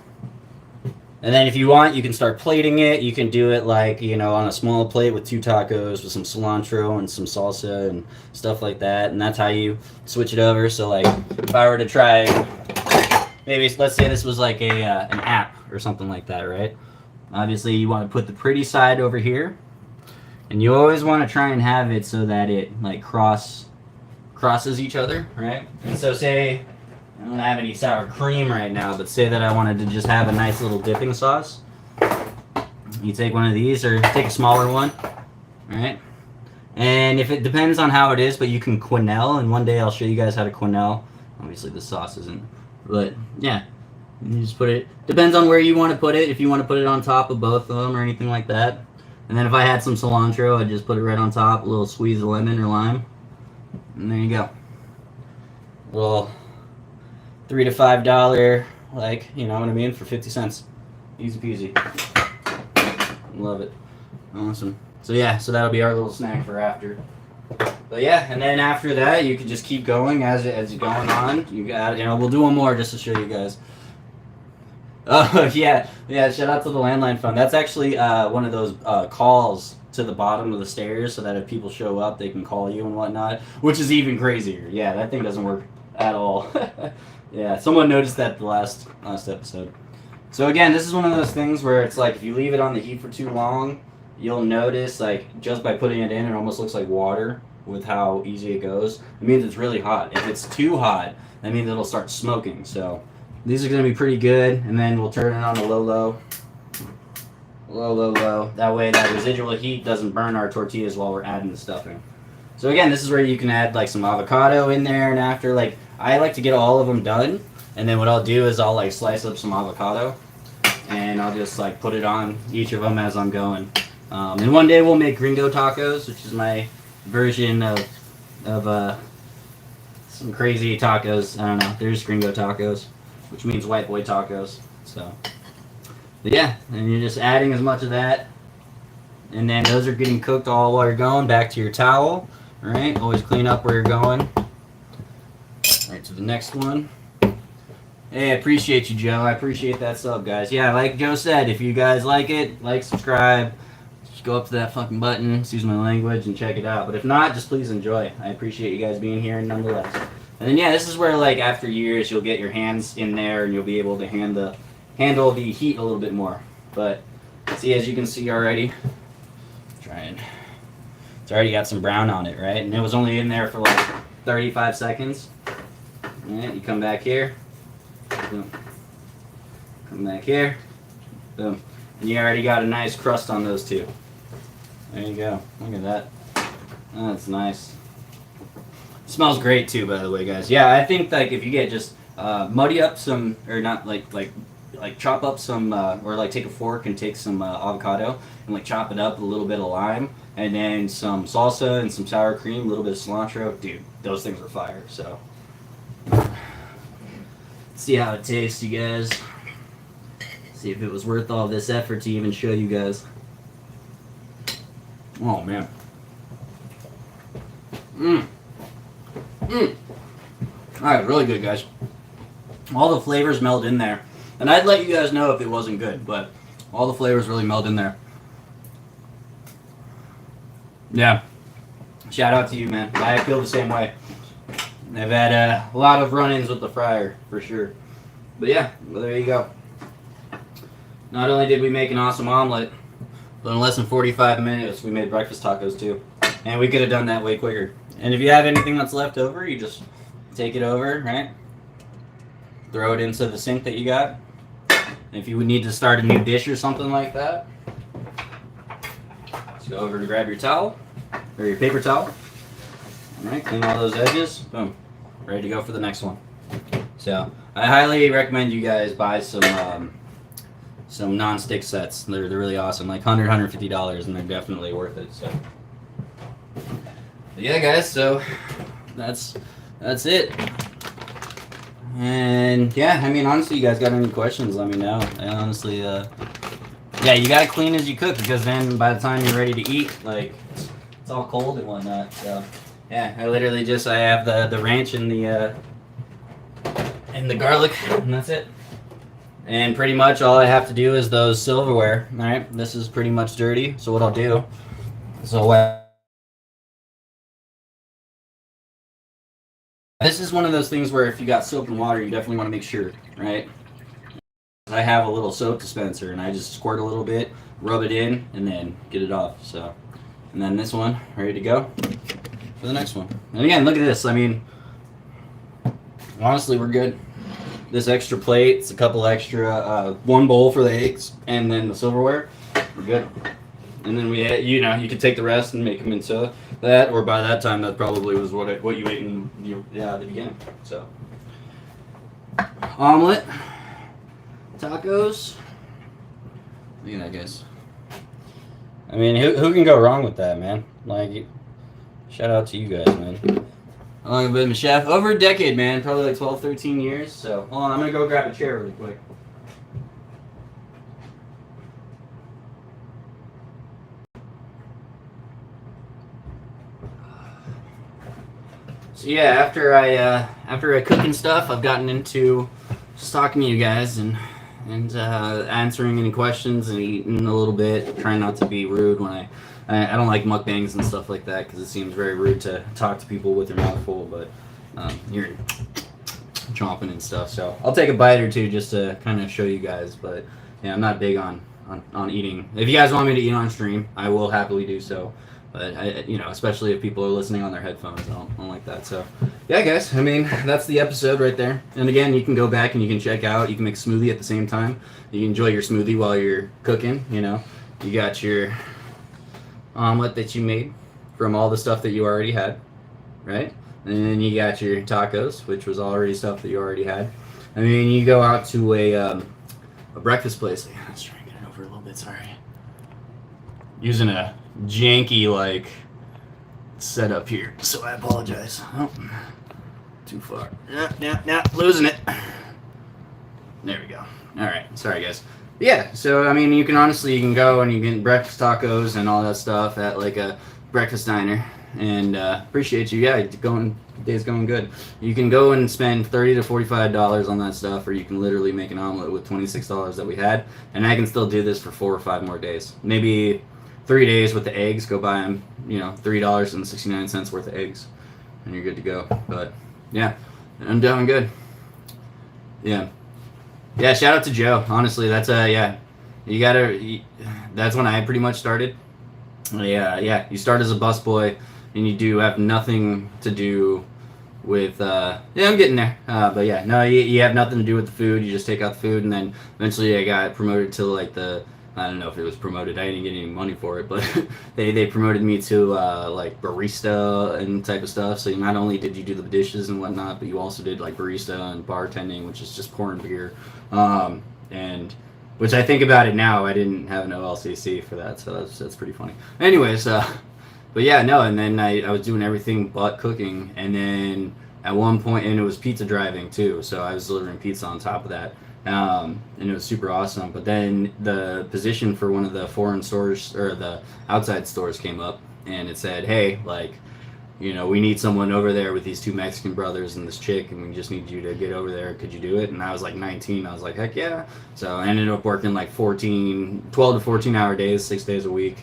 And then if you want, you can start plating it. You can do it like, on a small plate with 2 tacos with some cilantro and some salsa and stuff like that. And that's how you switch it over. So like if I were to try, maybe let's say this was like an app or something like that, right? Obviously you want to put the pretty side over here. And you always want to try and have it so that it like crosses each other, right? And so say, I don't have any sour cream right now, but say that I wanted to just have a nice little dipping sauce. You take one of these, or take a smaller one, right? And if it depends on how it is, but you can quenelle, and one day I'll show you guys how to quenelle. Obviously the sauce isn't, but yeah. You just put it, depends on where you want to put it, if you want to put it on top of both of them or anything like that. And then if I had some cilantro, I'd just put it right on top, a little squeeze of lemon or lime. And there you go. Well, $3 to $5, like, you know what I mean, for 50 cents. Easy peasy. Love it. Awesome. So yeah, so that'll be our little snack for after. But yeah, and then after that, you can just keep going as you're going on. You got, we'll do one more just to show you guys. Oh yeah, shout out to the landline phone. That's actually one of those calls to the bottom of the stairs, so that if people show up, they can call you and whatnot, which is even crazier. Yeah, that thing doesn't work at all. Yeah, someone noticed that the last episode. So again, this is one of those things where it's like if you leave it on the heat for too long, you'll notice like just by putting it in, it almost looks like water with how easy it goes. It means it's really hot. If it's too hot, that means it'll start smoking. So these are going to be pretty good, and then we'll turn it on to low. That way that residual heat doesn't burn our tortillas while we're adding the stuffing. So again, this is where you can add like some avocado in there, and after, like, I like to get all of them done, and then what I'll do is I'll like slice up some avocado, and I'll just like put it on each of them as I'm going. And one day we'll make gringo tacos, which is my version of some crazy tacos. I don't know. They're just gringo tacos, which means white boy tacos. So, but yeah, and you're just adding as much of that, and then those are getting cooked all while you're going. Back to your towel. All right. Always clean up where you're going. All right, to the next one. Hey, I appreciate you, Joe. I appreciate that sub, guys. Yeah, like Joe said, if you guys like it, like, subscribe. Just go up to that fucking button, excuse my language, and check it out. But if not, just please enjoy. I appreciate you guys being here nonetheless. And then, yeah, this is where, like, after years, you'll get your hands in there, and you'll be able to handle the heat a little bit more. But, see, as you can see already, it's already got some brown on it, right? And it was only in there for, like, 35 seconds. All right, you come back here. Boom. Come back here. Boom. And you already got a nice crust on those two. There you go. Look at that. Oh, that's nice. It smells great too, by the way, guys. Yeah, I think like if you get just muddy up some, or not like chop up some, or like take a fork and take some avocado and like chop it up with a little bit of lime, and then some salsa and some sour cream, a little bit of cilantro. Dude, those things are fire. So. See how it tastes, you guys. See if it was worth all this effort to even show you guys. Oh man. Alright, really good, guys. All the flavors meld in there. And I'd let you guys know if it wasn't good, but all the flavors really meld in there. Yeah. Shout out to you, man. I feel the same way. I've had a lot of run-ins with the fryer, for sure. But yeah, well, there you go. Not only did we make an awesome omelet, but in less than 45 minutes we made breakfast tacos too. And we could have done that way quicker. And if you have anything that's left over, you just take it over, right? Throw it into the sink that you got. And if you would need to start a new dish or something like that, just go over to grab your towel, or your paper towel. Alright, clean all those edges. Boom. Ready to go for the next one. So, I highly recommend you guys buy some non-stick sets. They're really awesome. Like $100, $150, and they're definitely worth it. So, but yeah, guys. So that's it. And yeah, I mean, honestly, you guys got any questions? Let me know. And honestly, yeah, you gotta clean as you cook, because then by the time you're ready to eat, like it's all cold and whatnot. So. Yeah, I literally I have the ranch and the garlic, and that's it. And pretty much all I have to do is those silverware. All right, this is pretty much dirty. So what I'll do is this is one of those things where if you got soap and water, you definitely want to make sure, right? I have a little soap dispenser, and I just squirt a little bit, rub it in, and then get it off. So, and then this one, ready to go for the next one. And again, look at this. I mean, honestly, we're good. This extra plate, it's a couple extra, one bowl for the eggs, and then the silverware, we're good. And then we, you could take the rest and make them into that, or by that time, that probably was what you ate in the beginning. So, omelet, tacos. Look at that, guys. I mean, who can go wrong with that, man? Like. Shout out to you guys, man. How long have I been a chef? Over a decade, man. Probably like 12, 13 years. So, hold on. I'm going to go grab a chair really quick. So, yeah, after I cook and stuff, I've gotten into just talking to you guys and answering any questions and eating a little bit. Trying not to be rude when I don't like mukbangs and stuff like that, because it seems very rude to talk to people with their mouth full, but you're chomping and stuff. So I'll take a bite or two just to kind of show you guys. But yeah, I'm not big on eating. If you guys want me to eat on stream, I will happily do so. But especially if people are listening on their headphones, I don't like that. So yeah, guys. I mean, that's the episode right there. And again, you can go back and you can check out. You can make a smoothie at the same time. You can enjoy your smoothie while you're cooking. You got your omelet that you made from all the stuff that you already had, right? And then you got your tacos, which was already stuff that you already had. I mean, you go out to a breakfast place. Let's try and get it over a little bit. Sorry, using a janky setup here, so I apologize. Oh. Too far. Yeah, losing it. There we go. All right, sorry guys. Yeah, so I mean, you can go and you can breakfast tacos and all that stuff at like a breakfast diner, and appreciate you. Yeah, day's going good. You can go and spend $30 to $45 on that stuff, or you can literally make an omelet with $26 that we had, and I can still do this for 4 or 5 more days. Maybe 3 days with the eggs. Go buy them, $3.69 worth of eggs, and you're good to go. But yeah, I'm doing good. Yeah. Yeah, shout out to Joe. Honestly, that's that's when I pretty much started. Yeah. You start as a busboy, and you do have nothing to do with. I'm getting there. But yeah, no, you have nothing to do with the food. You just take out the food, and then eventually I got promoted to like I don't know if it was promoted. I didn't get any money for it, but they promoted me to like barista and type of stuff. So not only did you do the dishes and whatnot, but you also did like barista and bartending, which is just pouring beer. And which I think about it now, I didn't have an OLCC for that, so that's pretty funny. Anyways, but yeah, no, and then I was doing everything but cooking, and then at one point, and it was pizza driving too, so I was delivering pizza on top of that. And it was super awesome. But then the position for one of the foreign stores or the outside stores came up, and it said, hey, like, we need someone over there with these 2 Mexican brothers and this chick, and we just need you to get over there. Could you do it? And I was like 19. I was like, heck yeah. So I ended up working like 12 to 14 hour days, 6 days a week.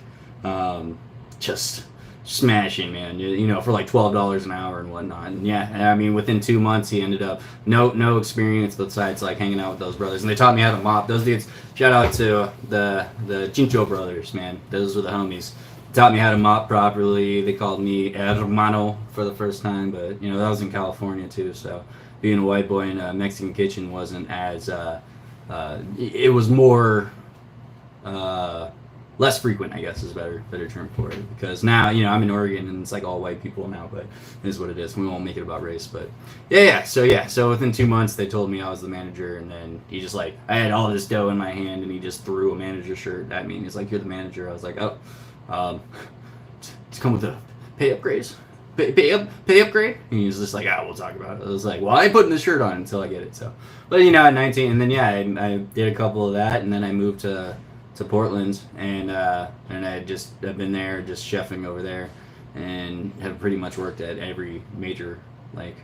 Just smashing, man, for like $12 an hour and whatnot. And yeah, I mean, within 2 months he ended up no experience besides like hanging out with those brothers, and they taught me how to mop. Those dudes, shout out to the Chincho brothers, man. Those were the homies. Taught me how to mop properly. They called me hermano for the first time, but that was in California too, so being a white boy in a Mexican kitchen wasn't as it was more less frequent, I guess, is a better term for it, because now I'm in Oregon and it's like all white people now, but it is what it is. We won't make it about race, but so within 2 months they told me I was the manager, and then he just like, I had all this dough in my hand and he just threw a manager shirt at me, and he's like, you're the manager. I was like, oh, it's come with a pay upgrades. Pay upgrade? And he was just like, we'll talk about it. I was like, well, I ain't putting this shirt on until I get it. So, but at 19, and then I did a couple of that, and then I moved to Portland, and I've been there just chefing over there, and have pretty much worked at every major like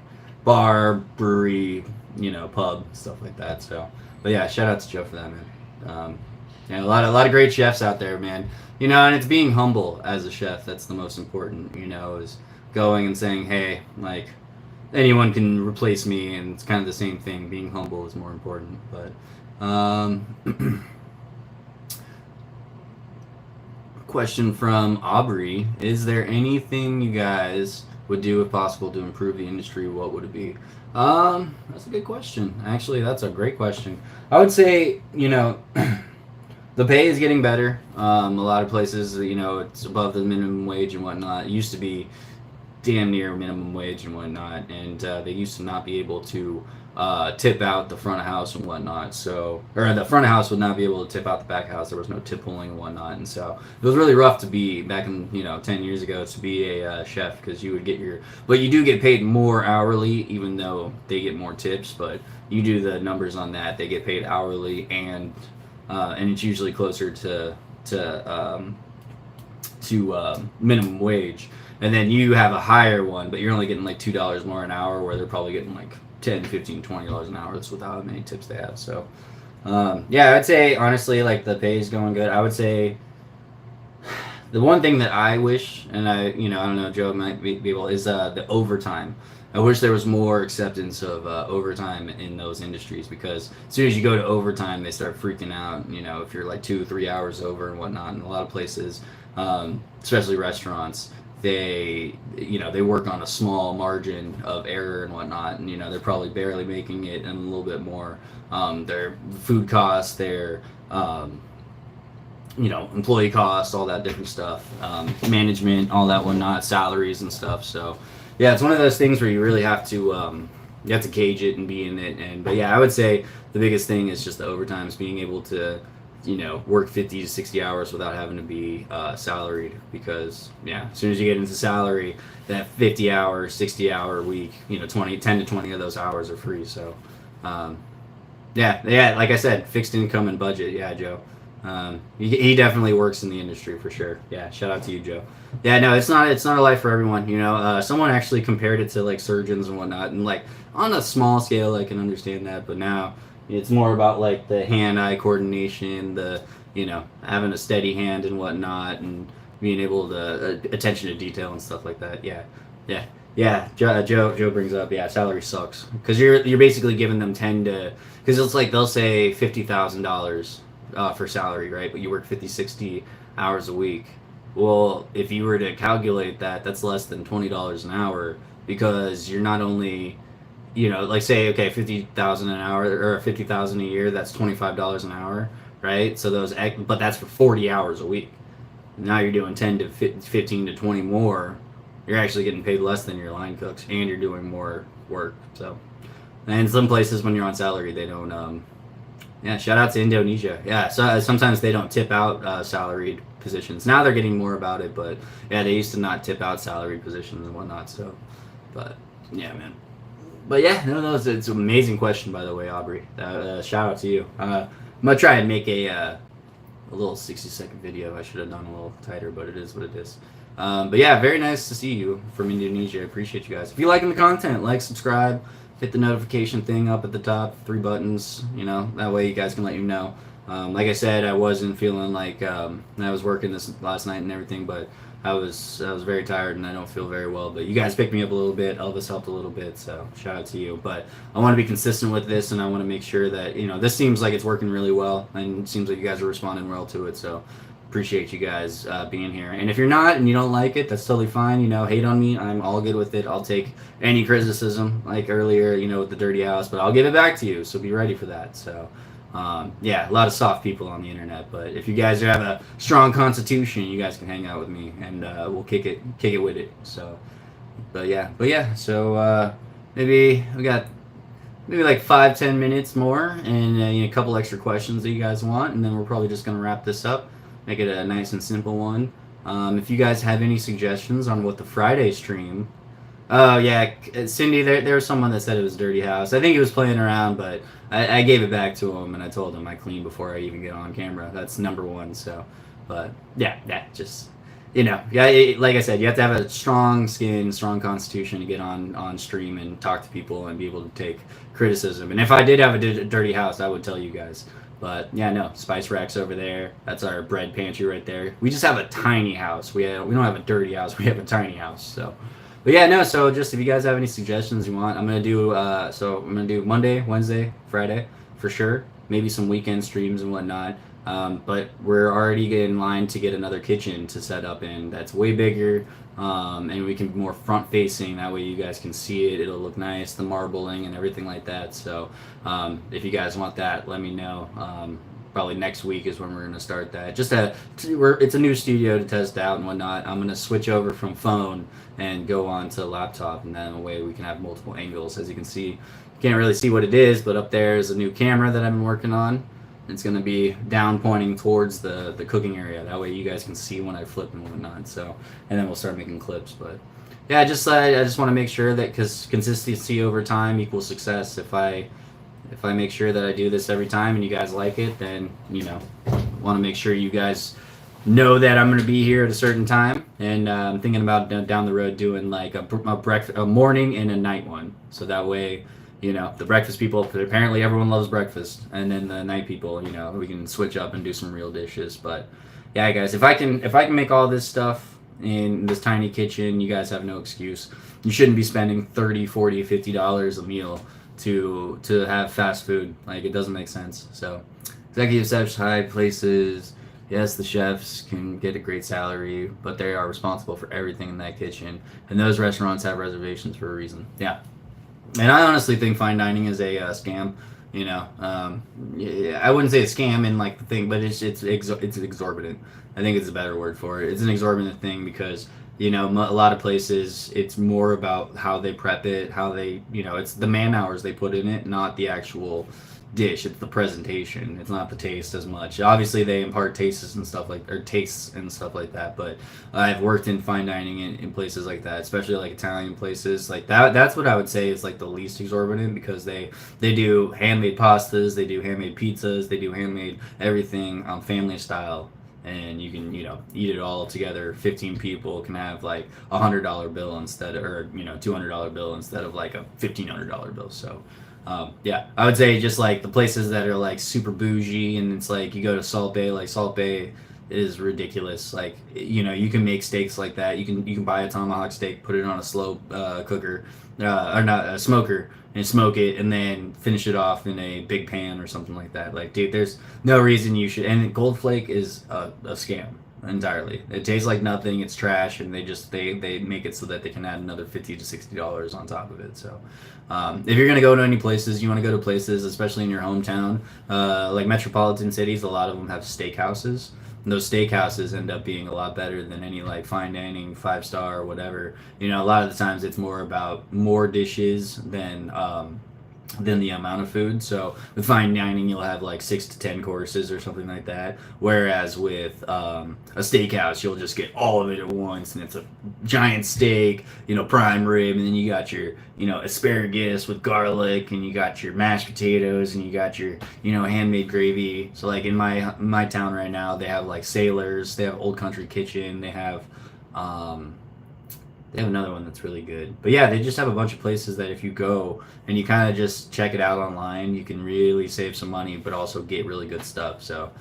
bar, brewery, pub, stuff like that. So, but yeah, shout out to Joe for that, man. A lot of great chefs out there, man. And it's being humble as a chef. That's the most important. Is going and saying, hey, like, anyone can replace me, and it's kind of the same thing. Being humble is more important. But question from Aubrey: is there anything you guys would do if possible to improve the industry? What would it be? That's a good question. Actually, that's a great question. I would say, the pay is getting better. A lot of places, it's above the minimum wage and whatnot. It used to be damn near minimum wage and whatnot, and they used to not be able to tip out the front of house and whatnot. So, or the front of house would not be able to tip out the back of house. There was no tip pulling and whatnot, and so it was really rough to be back in 10 years ago to be a chef, because you would get but you do get paid more hourly, even though they get more tips. But you do the numbers on that, they get paid hourly, and it's usually closer to minimum wage. And then you have a higher one, but you're only getting like $2 more an hour, where they're probably getting like $10, $15, $20 an hour. That's without how many tips they have. So, I'd say honestly, like, the pay is going good. I would say the one thing that I wish, and I don't know, Joe might be able, is the overtime. I wish there was more acceptance of overtime in those industries, because as soon as you go to overtime, they start freaking out. If you're like 2 or 3 hours over and whatnot. In a lot of places, especially restaurants, they work on a small margin of error and whatnot, and they're probably barely making it, and a little bit more. Their food costs, their employee costs, all that different stuff, management, all that whatnot, salaries and stuff. So yeah, it's one of those things where you really have to gauge it and be in it. But yeah, I would say the biggest thing is just the overtime, is being able to work 50 to 60 hours without having to be salaried, because as soon as you get into salary, that 50-hour, 60-hour week, 10 to 20 of those hours are free. So like I said, fixed income and budget. Yeah, Joe. He definitely works in the industry for sure. Yeah, shout out to you, Joe. Yeah, no, it's not a life for everyone. Someone actually compared it to like surgeons and whatnot, and like on a small scale, I can understand that, but now it's more about like the hand-eye coordination, the having a steady hand and whatnot, and being able to attention to detail and stuff like that. Yeah. Joe brings up, salary sucks, because you're basically giving them 10 to, because it's like they'll say $50,000 for salary, right? But you work 50, 60 hours a week. Well, if you were to calculate that, that's less than $20 an hour, because you're not only, like say, okay, 50,000 an hour or 50,000 a year, that's $25 an hour, right? So but that's for 40 hours a week. Now you're doing 10 to 15 to 20 more. You're actually getting paid less than your line cooks, and you're doing more work. So, and some places when you're on salary, they don't. Shout out to Indonesia. Yeah, so sometimes they don't tip out salaried positions. Now they're getting more about it, but they used to not tip out salaried positions and whatnot. So, but yeah, man. But no, it's an amazing question, by the way, Aubrey. Shout out to you. I'm gonna try and make a little 60-second video. I should have done a little tighter, but it is what it is. But very nice to see you from Indonesia. I appreciate you guys. If you liking the content, like, subscribe, hit the notification thing up at the top, 3 buttons. That way you guys can let you know. Like I said, I wasn't feeling like I was working this last night and everything, but I was very tired and I don't feel very well. But you guys picked me up a little bit. Elvis helped a little bit, so shout out to you. But I want to be consistent with this, and I want to make sure that this seems like it's working really well, and it seems like you guys are responding well to it. So appreciate you guys being here. And if you're not and you don't like it, that's totally fine. Hate on me. I'm all good with it. I'll take any criticism, like earlier, with the dirty house, but I'll give it back to you. So be ready for that. So. A lot of soft people on the internet, but if you guys have a strong constitution, you guys can hang out with me, and we'll kick it with it. So, so maybe we got like 5-10 minutes more, and a couple extra questions that you guys want, and then we're probably just gonna wrap this up, make it a nice and simple one. If you guys have any suggestions on what the Friday stream. Oh yeah, Cindy, there was someone that said it was Dirty House. I think he was playing around, but I gave it back to him, and I told him I clean before I even get on camera. That's number one. So, but just like I said, you have to have a strong skin, strong constitution to get on stream and talk to people and be able to take criticism. And if I did have a dirty house, I would tell you guys. But no, spice racks over there. That's our bread pantry right there. We just have a tiny house. We don't have a dirty house. We have a tiny house. So. But so just if you guys have any suggestions you want, I'm gonna do Monday, Wednesday, Friday for sure. Maybe some weekend streams and whatnot. But we're already in line to get another kitchen to set up in that's way bigger, and we can be more front facing. That way you guys can see it. It'll look nice, the marbling and everything like that. So if you guys want that, let me know. Probably next week is when we're going to start that. It's a new studio to test out and whatnot. I'm going to switch over from phone and go on to laptop, and then a way we can have multiple angles. As you can see, you can't really see what it is, but up there is a new camera that I've been working on. It's going to be down pointing towards the cooking area. That way you guys can see when I flip and whatnot. So, and then we'll start making clips. But I just want to make sure that, because consistency over time equals success. If I make sure that I do this every time and you guys like it, then, want to make sure you guys know that I'm going to be here at a certain time. And I'm thinking about down the road doing like a morning and a night one. So that way, the breakfast people, apparently everyone loves breakfast. And then the night people, we can switch up and do some real dishes. But yeah, guys, if I can make all this stuff in this tiny kitchen, you guys have no excuse. You shouldn't be spending $30, $40, $50 a meal to have fast food. Like, it doesn't make sense. So executive chefs, high places, yes, the chefs can get a great salary, but they are responsible for everything in that kitchen, and those restaurants have reservations for a reason. And I honestly think fine dining is a scam. I wouldn't say a scam in like the thing, but it's exorbitant. I think it's a better word for it. It's an exorbitant thing because a lot of places, it's more about how they prep it, how they, it's the man hours they put in it, not the actual, dish. It's the presentation. It's not the taste as much. Obviously, they impart tastes and stuff like that. But I've worked in fine dining in places like that, especially like Italian places like that. That's what I would say is like the least exorbitant, because they do handmade pastas, they do handmade pizzas, they do handmade everything family style. And you can eat it all together. 15 people can have like $100 bill instead, or $200 bill instead of like a $1,500 bill. So yeah, I would say just like the places that are like super bougie, and it's like you go to Salt Bay. Like Salt Bay is ridiculous. Like you can make steaks like that. You can buy a tomahawk steak, put it on a slow cooker, or not a smoker, and smoke it, and then finish it off in a big pan or something like that. Like, dude, there's no reason you should. And Gold Flake is a scam entirely. It tastes like nothing. It's trash, and they make it so that they can add another $50 to $60 on top of it. So if you're gonna go to any places, you want to go to places, especially in your hometown, like metropolitan cities. A lot of them have steakhouses. And those steakhouses end up being a lot better than any like fine dining 5-star or whatever. A lot of the times it's more about more dishes than the amount of food. So with fine dining, you'll have like 6 to 10 courses or something like that. Whereas with a steakhouse, you'll just get all of it at once, and it's a giant steak, prime rib, and then you got your asparagus with garlic, and you got your mashed potatoes, and you got your handmade gravy. So like in my town right now, they have like Sailors, they have Old Country Kitchen, they have another one that's really good. But yeah, they just have a bunch of places that if you go and you kind of just check it out online, you can really save some money, but also get really good stuff. So,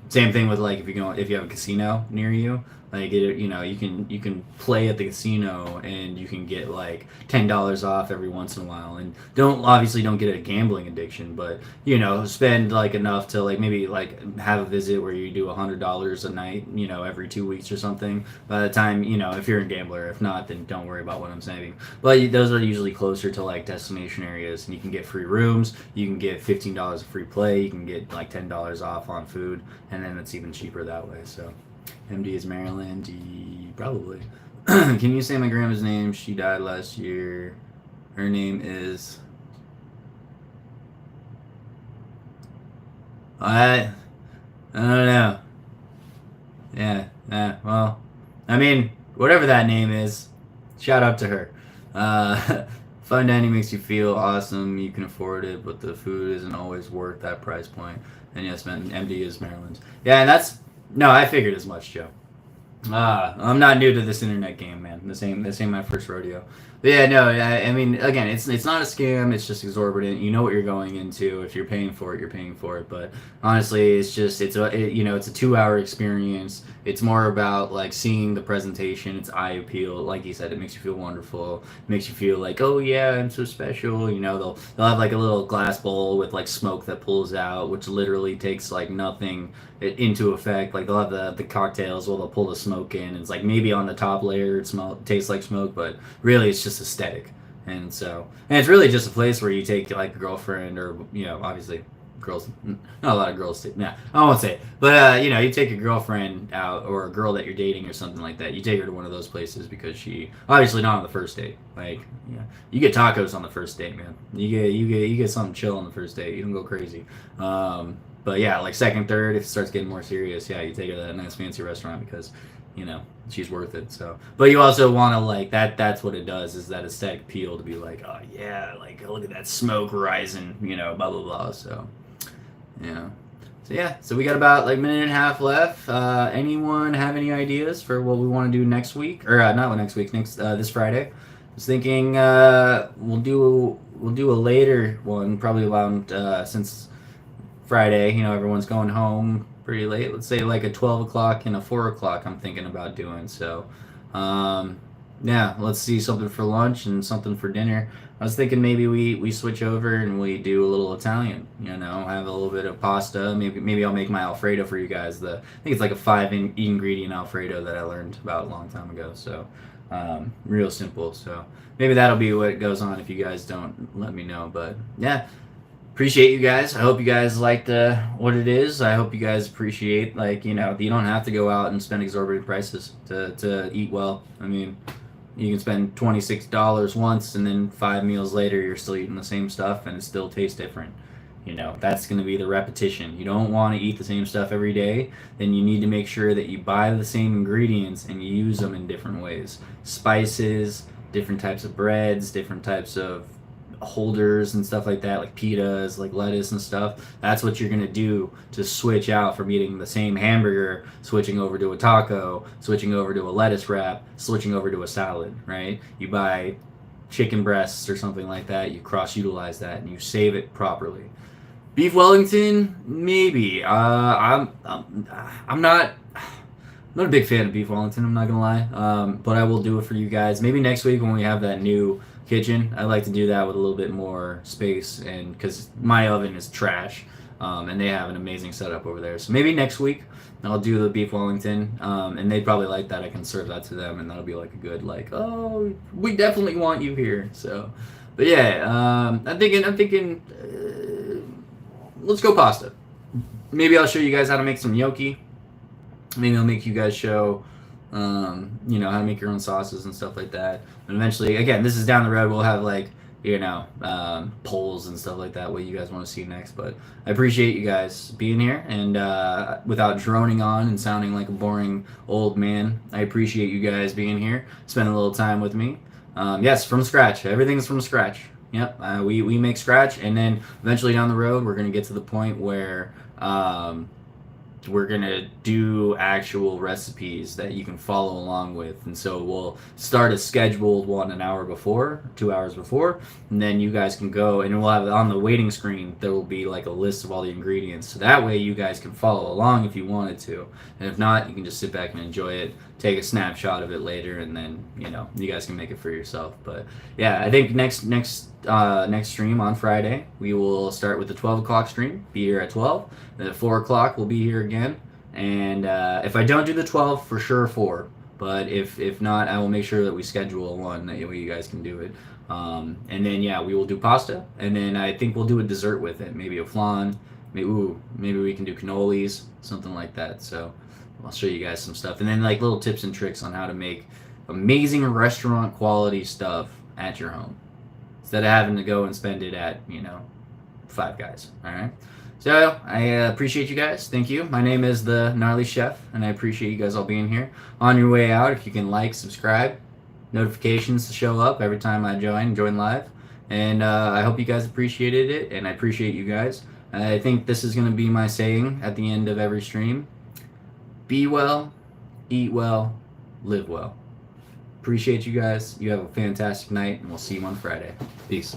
same thing with like if you have a casino near you, like you can play at the casino and you can get like $10 off every once in a while, and don't get a gambling addiction, but spend like enough to like maybe like have a visit where you do $100 a night, every 2 weeks or something. By the time if you're a gambler, if not, then don't worry about what I'm saying. But those are usually closer to like destination areas, and you can get free rooms, you can get $15 of free play, you can get like $10 off on food, and then it's even cheaper that way. So MD is Maryland, probably. Can you say my grandma's name? She died last year. Her name is... I don't know. Yeah, well, I mean, whatever that name is, shout out to her. Fine dining makes you feel awesome. You can afford it, but the food isn't always worth that price point. And yes, man, MD is Maryland. Yeah, and no, I figured as much, Joe. I'm not new to this internet game, man. This ain't my first rodeo. But yeah, no, I mean, again, it's not a scam. It's just exorbitant. You know what you're going into. If you're paying for it, you're paying for it. But honestly, it's a 2-hour experience. It's more about like seeing the presentation. It's eye appeal. Like you said, it makes you feel wonderful. It makes you feel like, oh yeah, I'm so special. They'll have like a little glass bowl with like smoke that pulls out, which literally takes like nothing into effect. Like they'll have the cocktails where they'll pull the smoke in, and it's like maybe on the top layer it tastes like smoke, but really it's just aesthetic. And it's really just a place where you take like a girlfriend, or obviously girls, not a lot of girls take, I won't say it, but you take a girlfriend out, or a girl that you're dating or something like that. You take her to one of those places because she obviously not on the first date. Like you get tacos on the first date, man. You get something chill on the first date. You don't go crazy. But yeah, like second, third, if it starts getting more serious, yeah, you take her to that nice fancy restaurant because, she's worth it. So, but you also want to like that's what it does, is that aesthetic appeal to be like, oh yeah, like look at that smoke rising, blah, blah, blah. So, yeah. So yeah, so we got about like a minute and a half left. Anyone have any ideas for what we want to do next week? Or not next week, this Friday. I was thinking we'll do a later one, probably around since Friday, everyone's going home pretty late. Let's say like a 12 o'clock and a 4 o'clock I'm thinking about doing. So, yeah, let's see, something for lunch and something for dinner. I was thinking maybe we switch over and we do a little Italian, have a little bit of pasta. Maybe I'll make my Alfredo for you guys. I think it's like a 5-ingredient Alfredo that I learned about a long time ago. So, real simple. So maybe that'll be what goes on if you guys don't let me know. But yeah. Appreciate you guys. I hope you guys liked what it is. I hope you guys appreciate, like, you don't have to go out and spend exorbitant prices to eat well. I mean, you can spend $26 once, and then 5 meals later you're still eating the same stuff and it still tastes different. You know, that's going to be the repetition. You don't want to eat the same stuff every day. Then you need to make sure that you buy the same ingredients and you use them in different ways. Spices, different types of breads, different types of holders and stuff like that, like pitas, like lettuce and stuff. That's what you're gonna do to switch out from eating the same hamburger, switching over to a taco, switching over to a lettuce wrap, switching over to a salad, right? You buy chicken breasts or something like that, you cross utilize that and you save it properly. Beef Wellington, maybe. I'm not a big fan of beef Wellington. I'm not gonna lie, but I will do it for you guys. Maybe next week when we have that new kitchen, I like to do that with a little bit more space, and because my oven is trash, and they have an amazing setup over there. So maybe next week I'll do the beef Wellington, and they'd probably like that. I can serve that to them, and that'll be like a good like, oh, we definitely want you here. So, but yeah, I'm thinking. Let's go pasta. Maybe I'll show you guys how to make some gnocchi. Maybe I'll make you guys show, how to make your own sauces and stuff like that. And eventually, again, this is down the road. We'll have polls and stuff like that. What you guys want to see next? But I appreciate you guys being here, and without droning on and sounding like a boring old man, I appreciate you guys being here, spending a little time with me. Yes, from scratch. Everything's from scratch. Yep, we make scratch, and then eventually down the road, we're going to get to the point where we're going to do actual recipes that you can follow along with. And so we'll start a scheduled one an hour before, 2 hours before, and then you guys can go, and we'll have on the waiting screen, there will be like a list of all the ingredients. So that way you guys can follow along if you wanted to. And if not, you can just sit back and enjoy it, take a snapshot of it later, and then, you guys can make it for yourself. But yeah, I think next stream on Friday, we will start with the 12 o'clock stream, be here at 12. Then at 4 o'clock, we'll be here again. And if I don't do the 12, for sure 4. But if not, I will make sure that we schedule one, that way you guys can do it. And then, yeah, we will do pasta. And then I think we'll do a dessert with it. Maybe a flan. Maybe we can do cannolis, something like that. So I'll show you guys some stuff. And then, like, little tips and tricks on how to make amazing restaurant quality stuff at your home, instead of having to go and spend it at, Five Guys. All right. So I appreciate you guys. Thank you. My name is the Gnarly Chef, and I appreciate you guys all being here. On your way out, if you can like, subscribe, notifications to show up every time I join live. And I hope you guys appreciated it, and I appreciate you guys. I think this is going to be my saying at the end of every stream. Be well, eat well, live well. Appreciate you guys. You have a fantastic night, and we'll see you on Friday. Peace.